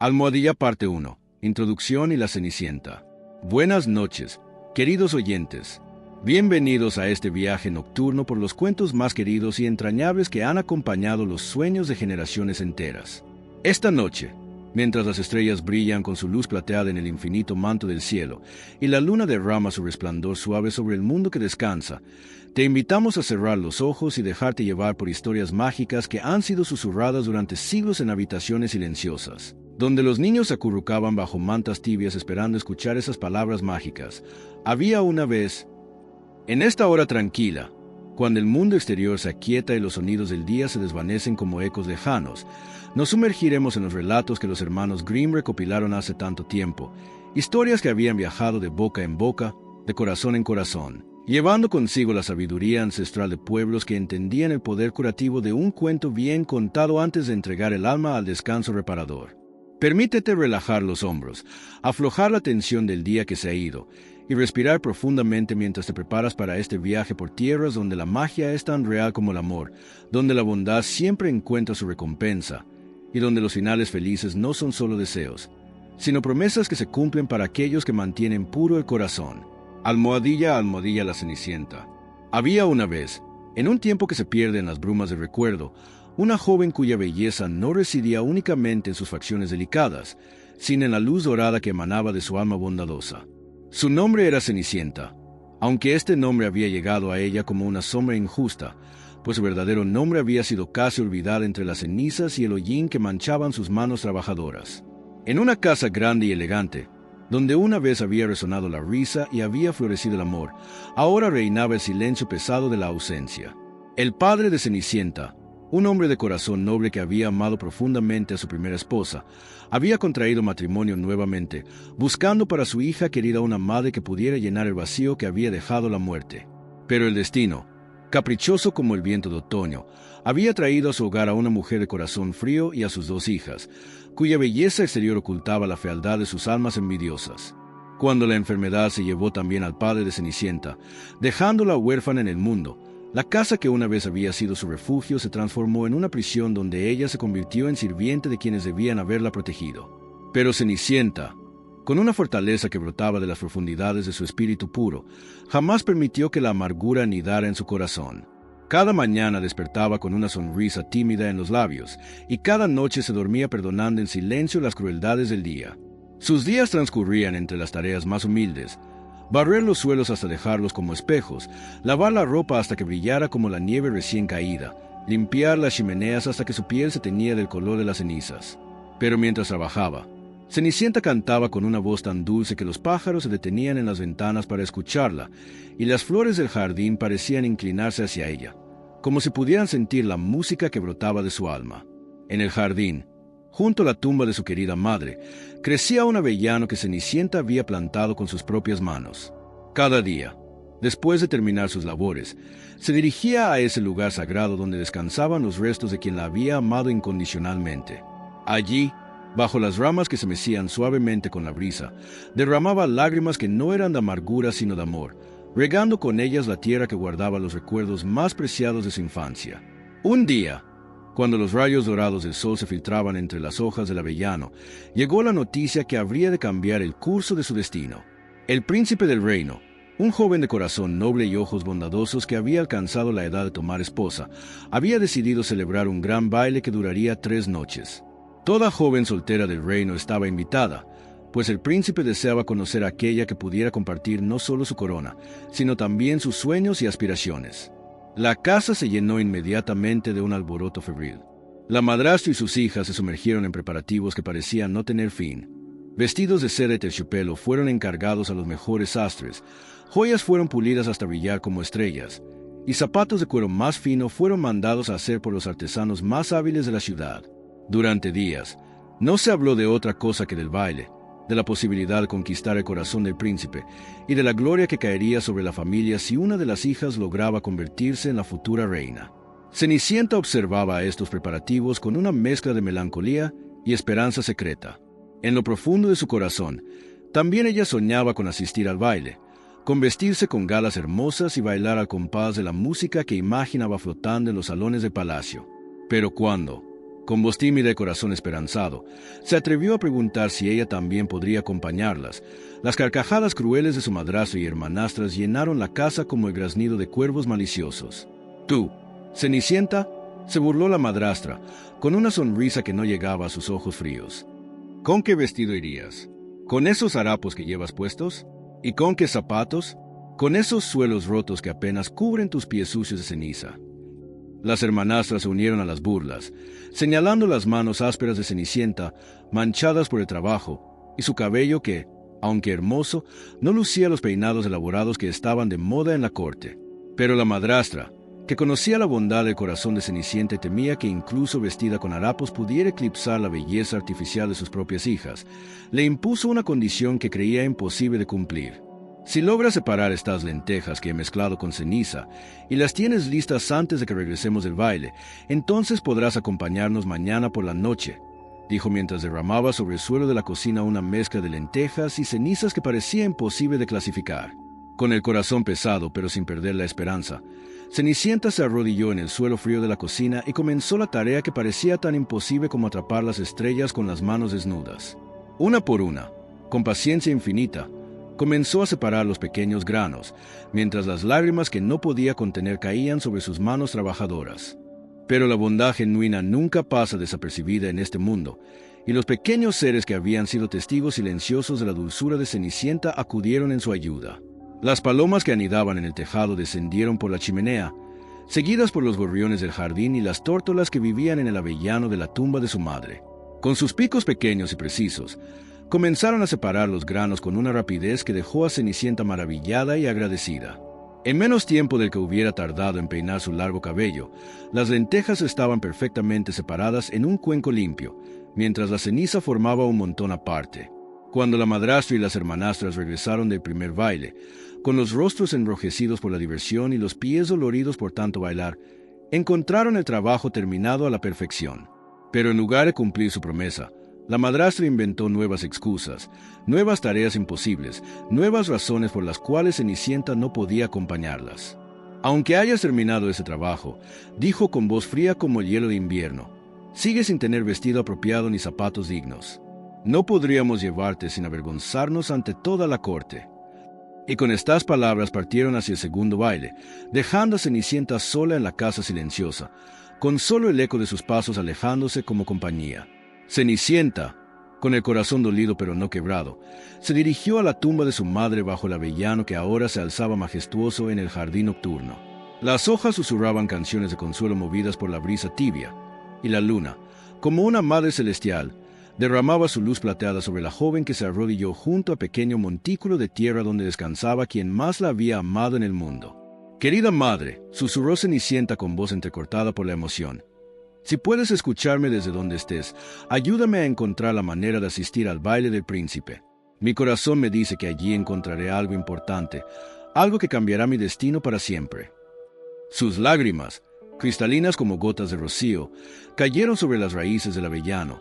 Almohadilla parte 1. Introducción y la Cenicienta. Buenas noches, queridos oyentes. Bienvenidos a este viaje nocturno por los cuentos más queridos y entrañables que han acompañado los sueños de generaciones enteras. Esta noche, mientras las estrellas brillan con su luz plateada en el infinito manto del cielo y la luna derrama su resplandor suave sobre el mundo que descansa, te invitamos a cerrar los ojos y dejarte llevar por historias mágicas que han sido susurradas durante siglos en habitaciones silenciosas, donde los niños se acurrucaban bajo mantas tibias esperando escuchar esas palabras mágicas. Había una vez. En esta hora tranquila, cuando el mundo exterior se aquieta y los sonidos del día se desvanecen como ecos lejanos, nos sumergiremos en los relatos que los hermanos Grimm recopilaron hace tanto tiempo, historias que habían viajado de boca en boca, de corazón en corazón, llevando consigo la sabiduría ancestral de pueblos que entendían el poder curativo de un cuento bien contado antes de entregar el alma al descanso reparador. Permítete relajar los hombros, aflojar la tensión del día que se ha ido, y respirar profundamente mientras te preparas para este viaje por tierras donde la magia es tan real como el amor, donde la bondad siempre encuentra su recompensa, y donde los finales felices no son solo deseos, sino promesas que se cumplen para aquellos que mantienen puro el corazón. Almohadilla, almohadilla la Cenicienta. Había una vez, en un tiempo que se pierde en las brumas del recuerdo, una joven cuya belleza no residía únicamente en sus facciones delicadas, sino en la luz dorada que emanaba de su alma bondadosa. Su nombre era Cenicienta, aunque este nombre había llegado a ella como una sombra injusta, pues su verdadero nombre había sido casi olvidado entre las cenizas y el hollín que manchaban sus manos trabajadoras. En una casa grande y elegante, donde una vez había resonado la risa y había florecido el amor, ahora reinaba el silencio pesado de la ausencia. El padre de Cenicienta, un hombre de corazón noble que había amado profundamente a su primera esposa, había contraído matrimonio nuevamente, buscando para su hija querida una madre que pudiera llenar el vacío que había dejado la muerte. Pero el destino, caprichoso como el viento de otoño, había traído a su hogar a una mujer de corazón frío y a sus dos hijas, cuya belleza exterior ocultaba la fealdad de sus almas envidiosas. Cuando la enfermedad se llevó también al padre de Cenicienta, dejándola huérfana en el mundo, la casa que una vez había sido su refugio se transformó en una prisión donde ella se convirtió en sirviente de quienes debían haberla protegido. Pero Cenicienta, con una fortaleza que brotaba de las profundidades de su espíritu puro, jamás permitió que la amargura anidara en su corazón. Cada mañana despertaba con una sonrisa tímida en los labios, y cada noche se dormía perdonando en silencio las crueldades del día. Sus días transcurrían entre las tareas más humildes: barrer los suelos hasta dejarlos como espejos, lavar la ropa hasta que brillara como la nieve recién caída, limpiar las chimeneas hasta que su piel se teñía del color de las cenizas. Pero mientras trabajaba, Cenicienta cantaba con una voz tan dulce que los pájaros se detenían en las ventanas para escucharla, y las flores del jardín parecían inclinarse hacia ella, como si pudieran sentir la música que brotaba de su alma. En el jardín, junto a la tumba de su querida madre, crecía un avellano que Cenicienta había plantado con sus propias manos. Cada día, después de terminar sus labores, se dirigía a ese lugar sagrado donde descansaban los restos de quien la había amado incondicionalmente. Allí, bajo las ramas que se mecían suavemente con la brisa, derramaba lágrimas que no eran de amargura sino de amor, regando con ellas la tierra que guardaba los recuerdos más preciados de su infancia. Un día, cuando los rayos dorados del sol se filtraban entre las hojas del avellano, llegó la noticia que habría de cambiar el curso de su destino. El príncipe del reino, un joven de corazón noble y ojos bondadosos que había alcanzado la edad de tomar esposa, había decidido celebrar un gran baile que duraría 3 noches. Toda joven soltera del reino estaba invitada, pues el príncipe deseaba conocer a aquella que pudiera compartir no solo su corona, sino también sus sueños y aspiraciones. La casa se llenó inmediatamente de un alboroto febril. La madrastra y sus hijas se sumergieron en preparativos que parecían no tener fin. Vestidos de seda y terciopelo fueron encargados a los mejores sastres, joyas fueron pulidas hasta brillar como estrellas, y zapatos de cuero más fino fueron mandados a hacer por los artesanos más hábiles de la ciudad. Durante días, no se habló de otra cosa que del baile, de la posibilidad de conquistar el corazón del príncipe y de la gloria que caería sobre la familia si una de las hijas lograba convertirse en la futura reina. Cenicienta observaba estos preparativos con una mezcla de melancolía y esperanza secreta. En lo profundo de su corazón, también ella soñaba con asistir al baile, con vestirse con galas hermosas y bailar al compás de la música que imaginaba flotando en los salones del palacio. Pero cuando, Con voz tímida y corazón esperanzado, se atrevió a preguntar si ella también podría acompañarlas. Las carcajadas crueles de su madrastra y hermanastras llenaron la casa como el graznido de cuervos maliciosos. «Tú, Cenicienta», se burló la madrastra, con una sonrisa que no llegaba a sus ojos fríos. «¿Con qué vestido irías? ¿Con esos harapos que llevas puestos? ¿Y con qué zapatos? ¿Con esos suelos rotos que apenas cubren tus pies sucios de ceniza?» Las hermanastras se unieron a las burlas, señalando las manos ásperas de Cenicienta, manchadas por el trabajo, y su cabello que, aunque hermoso, no lucía los peinados elaborados que estaban de moda en la corte. Pero la madrastra, que conocía la bondad del corazón de Cenicienta y temía que incluso vestida con harapos pudiera eclipsar la belleza artificial de sus propias hijas, le impuso una condición que creía imposible de cumplir. «Si logras separar estas lentejas que he mezclado con ceniza y las tienes listas antes de que regresemos del baile, entonces podrás acompañarnos mañana por la noche», dijo mientras derramaba sobre el suelo de la cocina una mezcla de lentejas y cenizas que parecía imposible de clasificar. Con el corazón pesado pero sin perder la esperanza, Cenicienta se arrodilló en el suelo frío de la cocina y comenzó la tarea que parecía tan imposible como atrapar las estrellas con las manos desnudas. Una por una, con paciencia infinita, comenzó a separar los pequeños granos, mientras las lágrimas que no podía contener caían sobre sus manos trabajadoras. Pero la bondad genuina nunca pasa desapercibida en este mundo, y los pequeños seres que habían sido testigos silenciosos de la dulzura de Cenicienta acudieron en su ayuda. Las palomas que anidaban en el tejado descendieron por la chimenea, seguidas por los gorriones del jardín y las tórtolas que vivían en el avellano de la tumba de su madre. Con sus picos pequeños y precisos, comenzaron a separar los granos con una rapidez que dejó a Cenicienta maravillada y agradecida. En menos tiempo del que hubiera tardado en peinar su largo cabello, las lentejas estaban perfectamente separadas en un cuenco limpio, mientras la ceniza formaba un montón aparte. Cuando la madrastra y las hermanastras regresaron del primer baile, con los rostros enrojecidos por la diversión y los pies doloridos por tanto bailar, encontraron el trabajo terminado a la perfección. Pero en lugar de cumplir su promesa, la madrastra inventó nuevas excusas, nuevas tareas imposibles, nuevas razones por las cuales Cenicienta no podía acompañarlas. «Aunque hayas terminado ese trabajo», dijo con voz fría como el hielo de invierno, «sigues sin tener vestido apropiado ni zapatos dignos. No podríamos llevarte sin avergonzarnos ante toda la corte». Y con estas palabras partieron hacia el segundo baile, dejando a Cenicienta sola en la casa silenciosa, con solo el eco de sus pasos alejándose como compañía. Cenicienta, con el corazón dolido pero no quebrado, se dirigió a la tumba de su madre bajo el avellano que ahora se alzaba majestuoso en el jardín nocturno. Las hojas susurraban canciones de consuelo movidas por la brisa tibia, y la luna, como una madre celestial, derramaba su luz plateada sobre la joven que se arrodilló junto al pequeño montículo de tierra donde descansaba quien más la había amado en el mundo. «Querida madre», susurró Cenicienta con voz entrecortada por la emoción, «si puedes escucharme desde donde estés, ayúdame a encontrar la manera de asistir al baile del príncipe. Mi corazón me dice que allí encontraré algo importante, algo que cambiará mi destino para siempre». Sus lágrimas, cristalinas como gotas de rocío, cayeron sobre las raíces del avellano,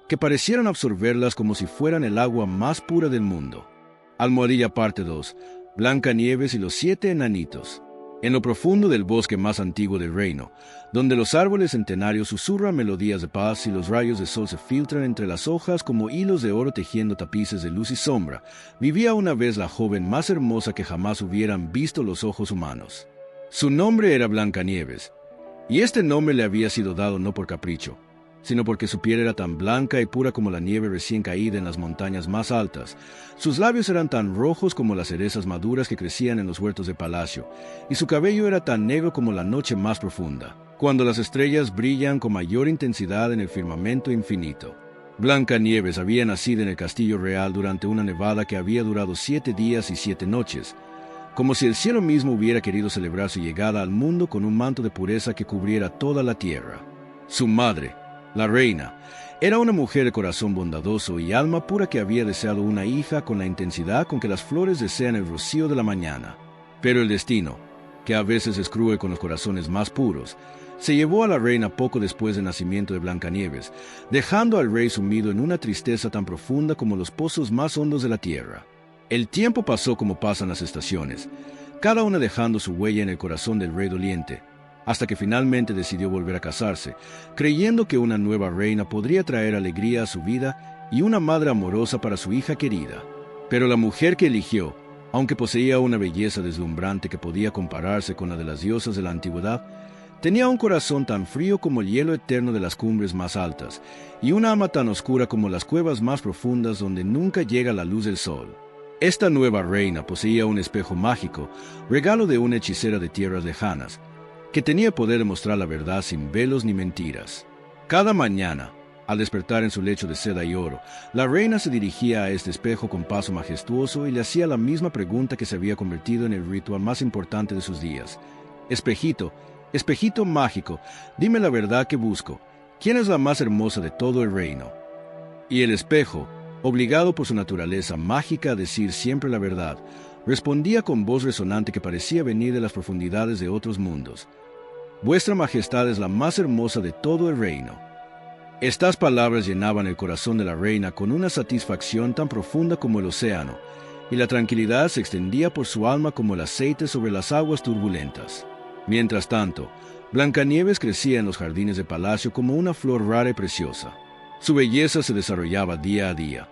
que parecieron absorberlas como si fueran el agua más pura del mundo. Almohadilla parte 2, Blancanieves y los 7 enanitos. En lo profundo del bosque más antiguo del reino, donde los árboles centenarios susurran melodías de paz y los rayos de sol se filtran entre las hojas como hilos de oro tejiendo tapices de luz y sombra, vivía una vez la joven más hermosa que jamás hubieran visto los ojos humanos. Su nombre era Blancanieves, y este nombre le había sido dado no por capricho, sino porque su piel era tan blanca y pura como la nieve recién caída en las montañas más altas. Sus labios eran tan rojos como las cerezas maduras que crecían en los huertos de palacio, y su cabello era tan negro como la noche más profunda, cuando las estrellas brillan con mayor intensidad en el firmamento infinito. Blancanieves había nacido en el castillo real durante una nevada que había durado 7 días y 7 noches, como si el cielo mismo hubiera querido celebrar su llegada al mundo con un manto de pureza que cubriera toda la tierra. Su madre, la reina, era una mujer de corazón bondadoso y alma pura que había deseado una hija con la intensidad con que las flores desean el rocío de la mañana. Pero el destino, que a veces es cruel con los corazones más puros, se llevó a la reina poco después del nacimiento de Blancanieves, dejando al rey sumido en una tristeza tan profunda como los pozos más hondos de la tierra. El tiempo pasó como pasan las estaciones, cada una dejando su huella en el corazón del rey doliente, hasta que finalmente decidió volver a casarse, creyendo que una nueva reina podría traer alegría a su vida y una madre amorosa para su hija querida. Pero la mujer que eligió, aunque poseía una belleza deslumbrante que podía compararse con la de las diosas de la antigüedad, tenía un corazón tan frío como el hielo eterno de las cumbres más altas, y una alma tan oscura como las cuevas más profundas donde nunca llega la luz del sol. Esta nueva reina poseía un espejo mágico, regalo de una hechicera de tierras lejanas, que tenía el poder de mostrar la verdad sin velos ni mentiras. Cada mañana, al despertar en su lecho de seda y oro, la reina se dirigía a este espejo con paso majestuoso y le hacía la misma pregunta que se había convertido en el ritual más importante de sus días. Espejito, espejito mágico, dime la verdad que busco. ¿Quién es la más hermosa de todo el reino? Y el espejo, obligado por su naturaleza mágica a decir siempre la verdad, respondía con voz resonante que parecía venir de las profundidades de otros mundos. Vuestra Majestad es la más hermosa de todo el reino. Estas palabras llenaban el corazón de la reina con una satisfacción tan profunda como el océano, y la tranquilidad se extendía por su alma como el aceite sobre las aguas turbulentas. Mientras tanto, Blancanieves crecía en los jardines del palacio como una flor rara y preciosa. Su belleza se desarrollaba día a día,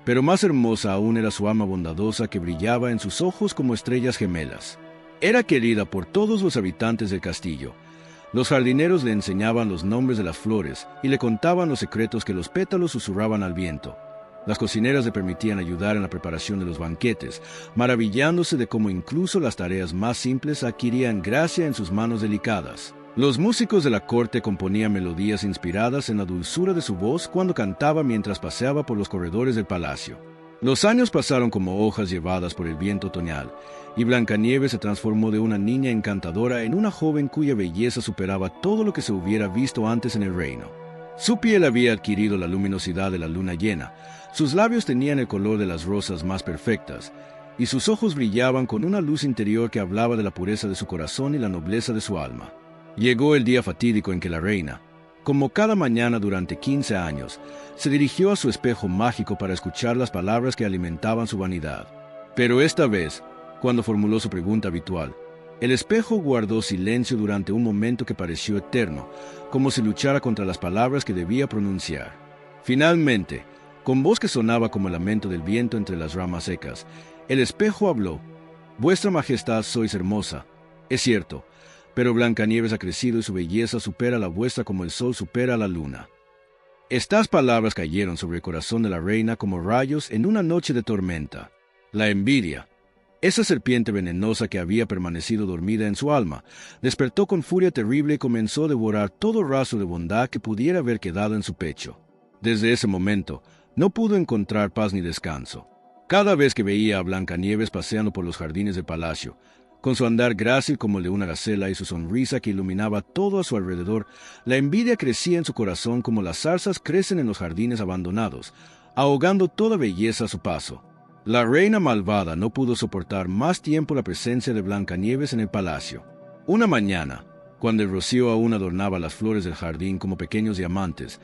pero más hermosa aún era su alma bondadosa que brillaba en sus ojos como estrellas gemelas. Era querida por todos los habitantes del castillo. Los jardineros le enseñaban los nombres de las flores y le contaban los secretos que los pétalos susurraban al viento. Las cocineras le permitían ayudar en la preparación de los banquetes, maravillándose de cómo incluso las tareas más simples adquirían gracia en sus manos delicadas. Los músicos de la corte componían melodías inspiradas en la dulzura de su voz cuando cantaba mientras paseaba por los corredores del palacio. Los años pasaron como hojas llevadas por el viento otoñal, y Blancanieves se transformó de una niña encantadora en una joven cuya belleza superaba todo lo que se hubiera visto antes en el reino. Su piel había adquirido la luminosidad de la luna llena, sus labios tenían el color de las rosas más perfectas, y sus ojos brillaban con una luz interior que hablaba de la pureza de su corazón y la nobleza de su alma. Llegó el día fatídico en que la reina, como cada mañana durante 15 años, se dirigió a su espejo mágico para escuchar las palabras que alimentaban su vanidad. Pero esta vez, cuando formuló su pregunta habitual, el espejo guardó silencio durante un momento que pareció eterno, como si luchara contra las palabras que debía pronunciar. Finalmente, con voz que sonaba como el lamento del viento entre las ramas secas, el espejo habló: «Vuestra Majestad, sois hermosa. Es cierto, pero Blancanieves ha crecido y su belleza supera la vuestra como el sol supera a la luna». Estas palabras cayeron sobre el corazón de la reina como rayos en una noche de tormenta. La envidia, esa serpiente venenosa que había permanecido dormida en su alma, despertó con furia terrible y comenzó a devorar todo rastro de bondad que pudiera haber quedado en su pecho. Desde ese momento, no pudo encontrar paz ni descanso. Cada vez que veía a Blancanieves paseando por los jardines del palacio, con su andar grácil como el de una gacela y su sonrisa que iluminaba todo a su alrededor, la envidia crecía en su corazón como las zarzas crecen en los jardines abandonados, ahogando toda belleza a su paso. La reina malvada no pudo soportar más tiempo la presencia de Blancanieves en el palacio. Una mañana, cuando el rocío aún adornaba las flores del jardín como pequeños diamantes,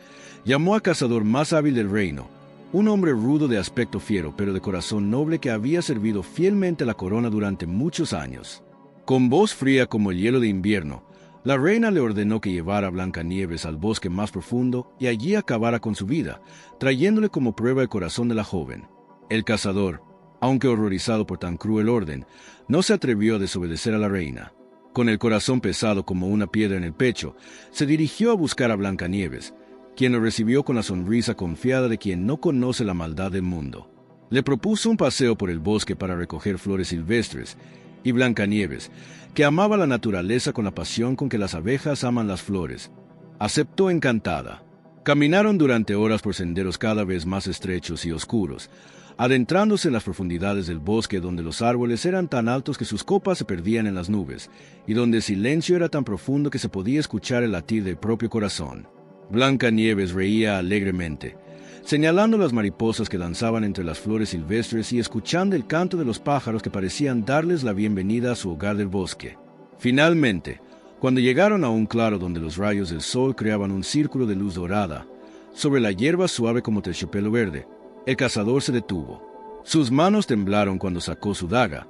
llamó al cazador más hábil del reino, un hombre rudo de aspecto fiero, pero de corazón noble que había servido fielmente a la corona durante muchos años. Con voz fría como el hielo de invierno, la reina le ordenó que llevara a Blancanieves al bosque más profundo y allí acabara con su vida, trayéndole como prueba el corazón de la joven. El cazador, aunque horrorizado por tan cruel orden, no se atrevió a desobedecer a la reina. Con el corazón pesado como una piedra en el pecho, se dirigió a buscar a Blancanieves, quien lo recibió con la sonrisa confiada de quien no conoce la maldad del mundo. Le propuso un paseo por el bosque para recoger flores silvestres, y Blancanieves, que amaba la naturaleza con la pasión con que las abejas aman las flores, aceptó encantada. Caminaron durante horas por senderos cada vez más estrechos y oscuros, adentrándose en las profundidades del bosque donde los árboles eran tan altos que sus copas se perdían en las nubes, y donde el silencio era tan profundo que se podía escuchar el latir del propio corazón. Blancanieves reía alegremente, señalando las mariposas que danzaban entre las flores silvestres y escuchando el canto de los pájaros que parecían darles la bienvenida a su hogar del bosque. Finalmente, cuando llegaron a un claro donde los rayos del sol creaban un círculo de luz dorada, sobre la hierba suave como terciopelo verde, el cazador se detuvo. Sus manos temblaron cuando sacó su daga,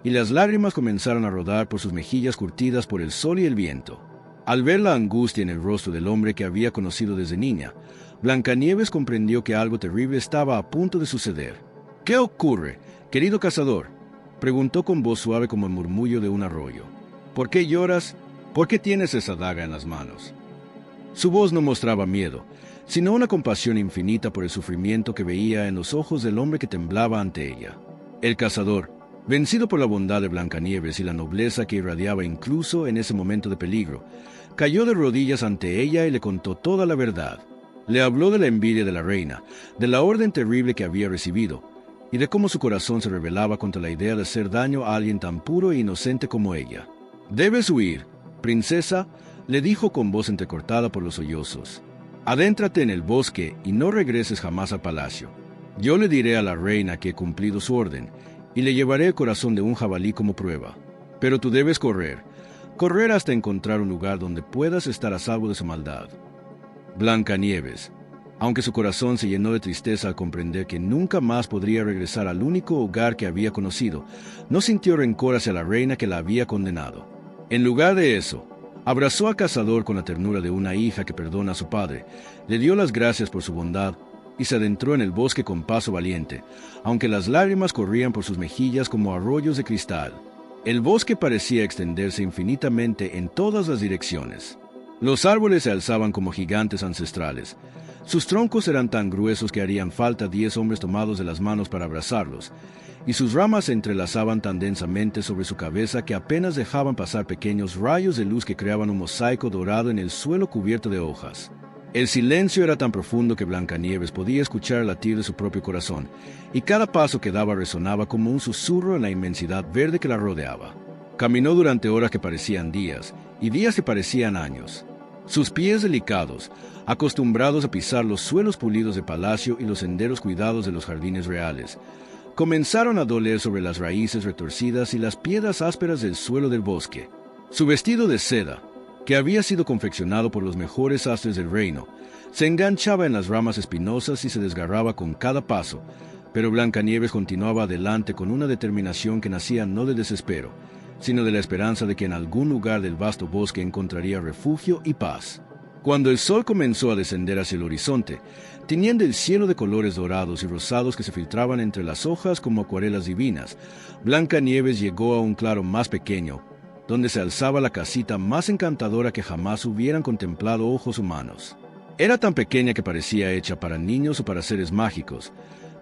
y las lágrimas comenzaron a rodar por sus mejillas curtidas por el sol y el viento. Al ver la angustia en el rostro del hombre que había conocido desde niña, Blancanieves comprendió que algo terrible estaba a punto de suceder. «¿Qué ocurre, querido cazador?», preguntó con voz suave como el murmullo de un arroyo. «¿Por qué lloras? ¿Por qué tienes esa daga en las manos?». Su voz no mostraba miedo, sino una compasión infinita por el sufrimiento que veía en los ojos del hombre que temblaba ante ella. El cazador, vencido por la bondad de Blancanieves y la nobleza que irradiaba incluso en ese momento de peligro, cayó de rodillas ante ella y le contó toda la verdad. Le habló de la envidia de la reina, de la orden terrible que había recibido, y de cómo su corazón se rebelaba contra la idea de hacer daño a alguien tan puro e inocente como ella. «Debes huir, princesa», le dijo con voz entrecortada por los sollozos. «Adéntrate en el bosque y no regreses jamás al palacio. Yo le diré a la reina que he cumplido su orden, y le llevaré el corazón de un jabalí como prueba. Pero tú debes correr hasta encontrar un lugar donde puedas estar a salvo de su maldad». Blancanieves, aunque su corazón se llenó de tristeza al comprender que nunca más podría regresar al único hogar que había conocido, no sintió rencor hacia la reina que la había condenado. En lugar de eso, abrazó al cazador con la ternura de una hija que perdona a su padre, le dio las gracias por su bondad y se adentró en el bosque con paso valiente, aunque las lágrimas corrían por sus mejillas como arroyos de cristal. El bosque parecía extenderse infinitamente en todas las direcciones. Los árboles se alzaban como gigantes ancestrales. Sus troncos eran tan gruesos que harían falta 10 hombres tomados de las manos para abrazarlos, y sus ramas se entrelazaban tan densamente sobre su cabeza que apenas dejaban pasar pequeños rayos de luz que creaban un mosaico dorado en el suelo cubierto de hojas. El silencio era tan profundo que Blancanieves podía escuchar el latir de su propio corazón, y cada paso que daba resonaba como un susurro en la inmensidad verde que la rodeaba. Caminó durante horas que parecían días, y días que parecían años. Sus pies delicados, acostumbrados a pisar los suelos pulidos de palacio y los senderos cuidados de los jardines reales, comenzaron a doler sobre las raíces retorcidas y las piedras ásperas del suelo del bosque. Su vestido de seda, que había sido confeccionado por los mejores sastres del reino, se enganchaba en las ramas espinosas y se desgarraba con cada paso, pero Blancanieves continuaba adelante con una determinación que nacía no del desespero, sino de la esperanza de que en algún lugar del vasto bosque encontraría refugio y paz. Cuando el sol comenzó a descender hacia el horizonte, tiñendo el cielo de colores dorados y rosados que se filtraban entre las hojas como acuarelas divinas, Blancanieves llegó a un claro más pequeño, donde se alzaba la casita más encantadora que jamás hubieran contemplado ojos humanos. Era tan pequeña que parecía hecha para niños o para seres mágicos,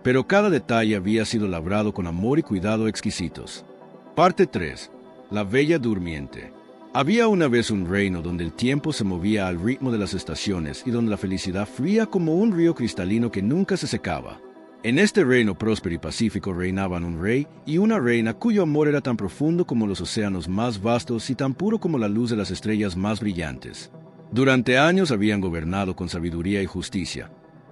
pero cada detalle había sido labrado con amor y cuidado exquisitos. Parte 3. La Bella Durmiente. Había una vez un reino donde el tiempo se movía al ritmo de las estaciones y donde la felicidad fluía como un río cristalino que nunca se secaba. En este reino próspero y pacífico reinaban un rey y una reina cuyo amor era tan profundo como los océanos más vastos y tan puro como la luz de las estrellas más brillantes. Durante años habían gobernado con sabiduría y justicia,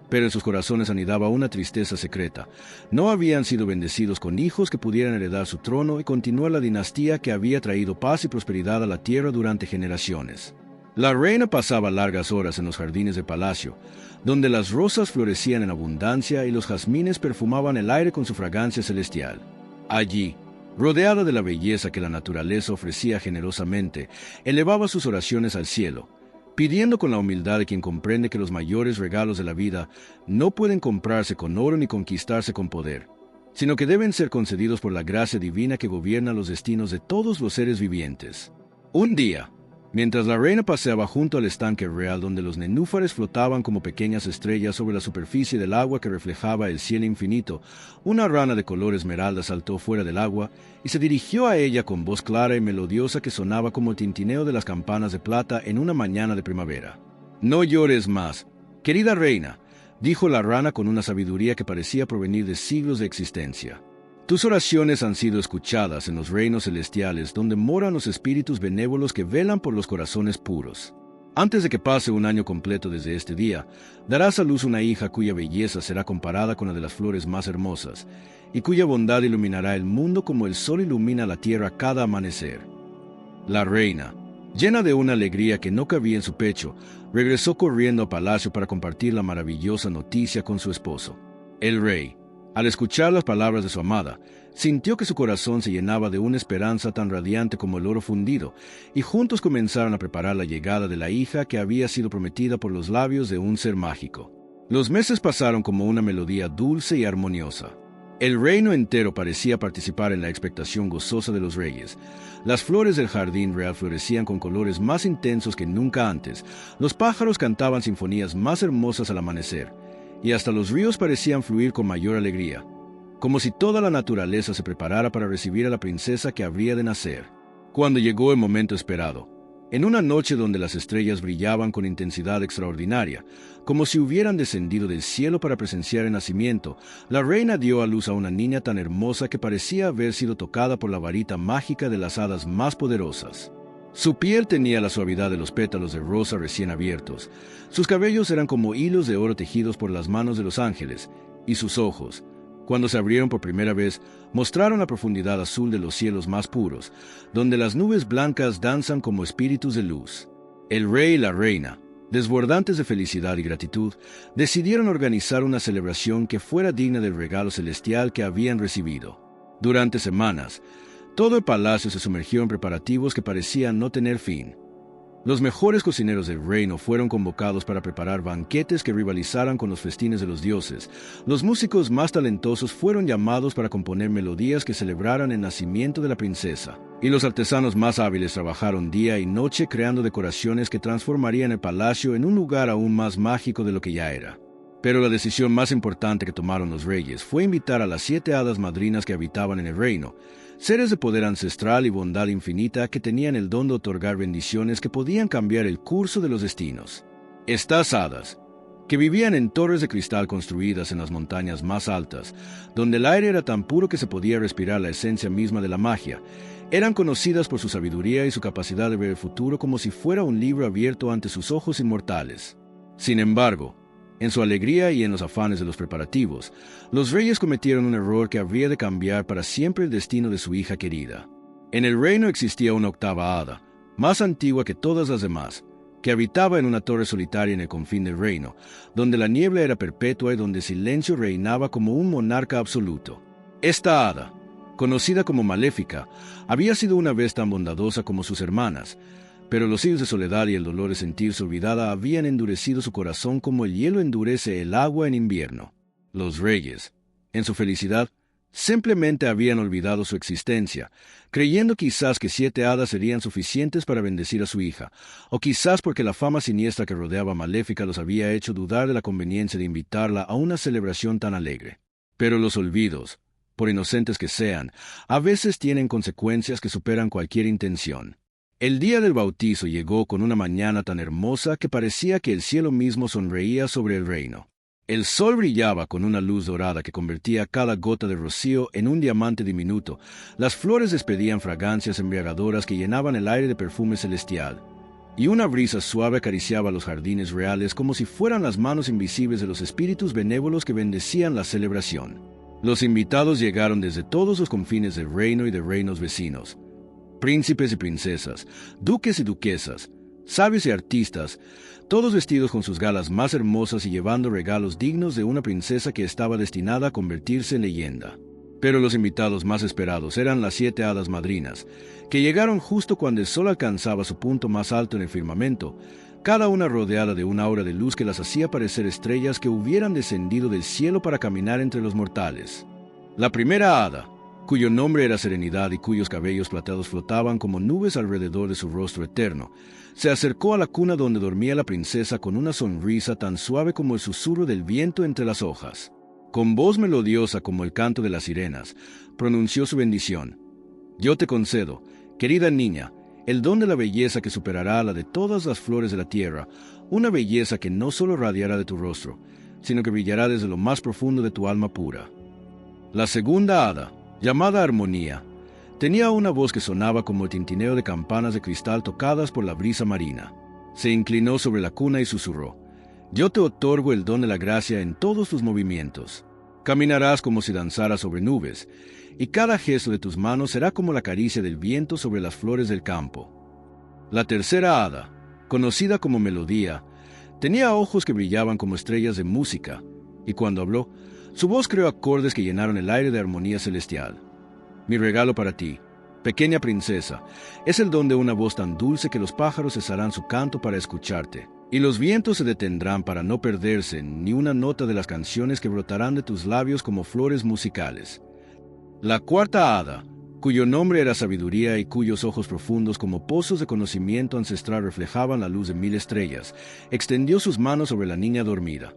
pero en sus corazones anidaba una tristeza secreta. No habían sido bendecidos con hijos que pudieran heredar su trono y continuar la dinastía que había traído paz y prosperidad a la tierra durante generaciones. La reina pasaba largas horas en los jardines de palacio, donde las rosas florecían en abundancia y los jazmines perfumaban el aire con su fragancia celestial. Allí, rodeada de la belleza que la naturaleza ofrecía generosamente, elevaba sus oraciones al cielo, pidiendo con la humildad de quien comprende que los mayores regalos de la vida no pueden comprarse con oro ni conquistarse con poder, sino que deben ser concedidos por la gracia divina que gobierna los destinos de todos los seres vivientes. Un día, mientras la reina paseaba junto al estanque real donde los nenúfares flotaban como pequeñas estrellas sobre la superficie del agua que reflejaba el cielo infinito, una rana de color esmeralda saltó fuera del agua y se dirigió a ella con voz clara y melodiosa que sonaba como el tintineo de las campanas de plata en una mañana de primavera. «No llores más, querida reina», dijo la rana con una sabiduría que parecía provenir de siglos de existencia. «Tus oraciones han sido escuchadas en los reinos celestiales donde moran los espíritus benévolos que velan por los corazones puros. Antes de que pase un año completo desde este día, darás a luz una hija cuya belleza será comparada con la de las flores más hermosas, y cuya bondad iluminará el mundo como el sol ilumina la tierra cada amanecer». La reina, llena de una alegría que no cabía en su pecho, regresó corriendo a palacio para compartir la maravillosa noticia con su esposo. El rey, Al escuchar las palabras de su amada, sintió que su corazón se llenaba de una esperanza tan radiante como el oro fundido, y juntos comenzaron a preparar la llegada de la hija que había sido prometida por los labios de un ser mágico. Los meses pasaron como una melodía dulce y armoniosa. El reino entero parecía participar en la expectación gozosa de los reyes. Las flores del jardín real florecían con colores más intensos que nunca antes, los pájaros cantaban sinfonías más hermosas al amanecer, y hasta los ríos parecían fluir con mayor alegría, como si toda la naturaleza se preparara para recibir a la princesa que habría de nacer. Cuando llegó el momento esperado, en una noche donde las estrellas brillaban con intensidad extraordinaria, como si hubieran descendido del cielo para presenciar el nacimiento, la reina dio a luz a una niña tan hermosa que parecía haber sido tocada por la varita mágica de las hadas más poderosas. Su piel tenía la suavidad de los pétalos de rosa recién abiertos, sus cabellos eran como hilos de oro tejidos por las manos de los ángeles, y sus ojos, cuando se abrieron por primera vez, mostraron la profundidad azul de los cielos más puros, donde las nubes blancas danzan como espíritus de luz. El rey y la reina, desbordantes de felicidad y gratitud, decidieron organizar una celebración que fuera digna del regalo celestial que habían recibido. Durante semanas, todo el palacio se sumergió en preparativos que parecían no tener fin. Los mejores cocineros del reino fueron convocados para preparar banquetes que rivalizaran con los festines de los dioses. Los músicos más talentosos fueron llamados para componer melodías que celebraran el nacimiento de la princesa. Y los artesanos más hábiles trabajaron día y noche creando decoraciones que transformarían el palacio en un lugar aún más mágico de lo que ya era. Pero la decisión más importante que tomaron los reyes fue invitar a las 7 hadas madrinas que habitaban en el reino, seres de poder ancestral y bondad infinita que tenían el don de otorgar bendiciones que podían cambiar el curso de los destinos. Estas hadas, que vivían en torres de cristal construidas en las montañas más altas, donde el aire era tan puro que se podía respirar la esencia misma de la magia, eran conocidas por su sabiduría y su capacidad de ver el futuro como si fuera un libro abierto ante sus ojos inmortales. Sin embargo, en su alegría y en los afanes de los preparativos, los reyes cometieron un error que habría de cambiar para siempre el destino de su hija querida. En el reino existía una octava hada, más antigua que todas las demás, que habitaba en una torre solitaria en el confín del reino, donde la niebla era perpetua y donde silencio reinaba como un monarca absoluto. Esta hada, conocida como Maléfica, había sido una vez tan bondadosa como sus hermanas, pero los siglos de soledad y el dolor de sentirse olvidada habían endurecido su corazón como el hielo endurece el agua en invierno. Los reyes, en su felicidad, simplemente habían olvidado su existencia, creyendo quizás que 7 hadas serían suficientes para bendecir a su hija, o quizás porque la fama siniestra que rodeaba a Maléfica los había hecho dudar de la conveniencia de invitarla a una celebración tan alegre. Pero los olvidos, por inocentes que sean, a veces tienen consecuencias que superan cualquier intención. El día del bautizo llegó con una mañana tan hermosa que parecía que el cielo mismo sonreía sobre el reino. El sol brillaba con una luz dorada que convertía cada gota de rocío en un diamante diminuto. Las flores despedían fragancias embriagadoras que llenaban el aire de perfume celestial. Y una brisa suave acariciaba los jardines reales como si fueran las manos invisibles de los espíritus benévolos que bendecían la celebración. Los invitados llegaron desde todos los confines del reino y de reinos vecinos. Príncipes y princesas, duques y duquesas, sabios y artistas, todos vestidos con sus galas más hermosas y llevando regalos dignos de una princesa que estaba destinada a convertirse en leyenda. Pero los invitados más esperados eran las 7 hadas madrinas, que llegaron justo cuando el sol alcanzaba su punto más alto en el firmamento, cada una rodeada de una aura de luz que las hacía parecer estrellas que hubieran descendido del cielo para caminar entre los mortales. La primera hada, cuyo nombre era Serenidad y cuyos cabellos plateados flotaban como nubes alrededor de su rostro eterno, se acercó a la cuna donde dormía la princesa con una sonrisa tan suave como el susurro del viento entre las hojas. Con voz melodiosa como el canto de las sirenas, pronunció su bendición. Yo te concedo, querida niña, el don de la belleza que superará a la de todas las flores de la tierra, una belleza que no solo radiará de tu rostro, sino que brillará desde lo más profundo de tu alma pura. La segunda hada, llamada Armonía, tenía una voz que sonaba como el tintineo de campanas de cristal tocadas por la brisa marina. Se inclinó sobre la cuna y susurró: Yo te otorgo el don de la gracia en todos tus movimientos. Caminarás como si danzaras sobre nubes, y cada gesto de tus manos será como la caricia del viento sobre las flores del campo. La tercera hada, conocida como Melodía, tenía ojos que brillaban como estrellas de música, y cuando habló, Su voz creó acordes que llenaron el aire de armonía celestial. Mi regalo para ti, pequeña princesa, es el don de una voz tan dulce que los pájaros cesarán su canto para escucharte, y los vientos se detendrán para no perderse ni una nota de las canciones que brotarán de tus labios como flores musicales. La cuarta hada, cuyo nombre era sabiduría y cuyos ojos profundos como pozos de conocimiento ancestral reflejaban la luz de 1000 estrellas, extendió sus manos sobre la niña dormida.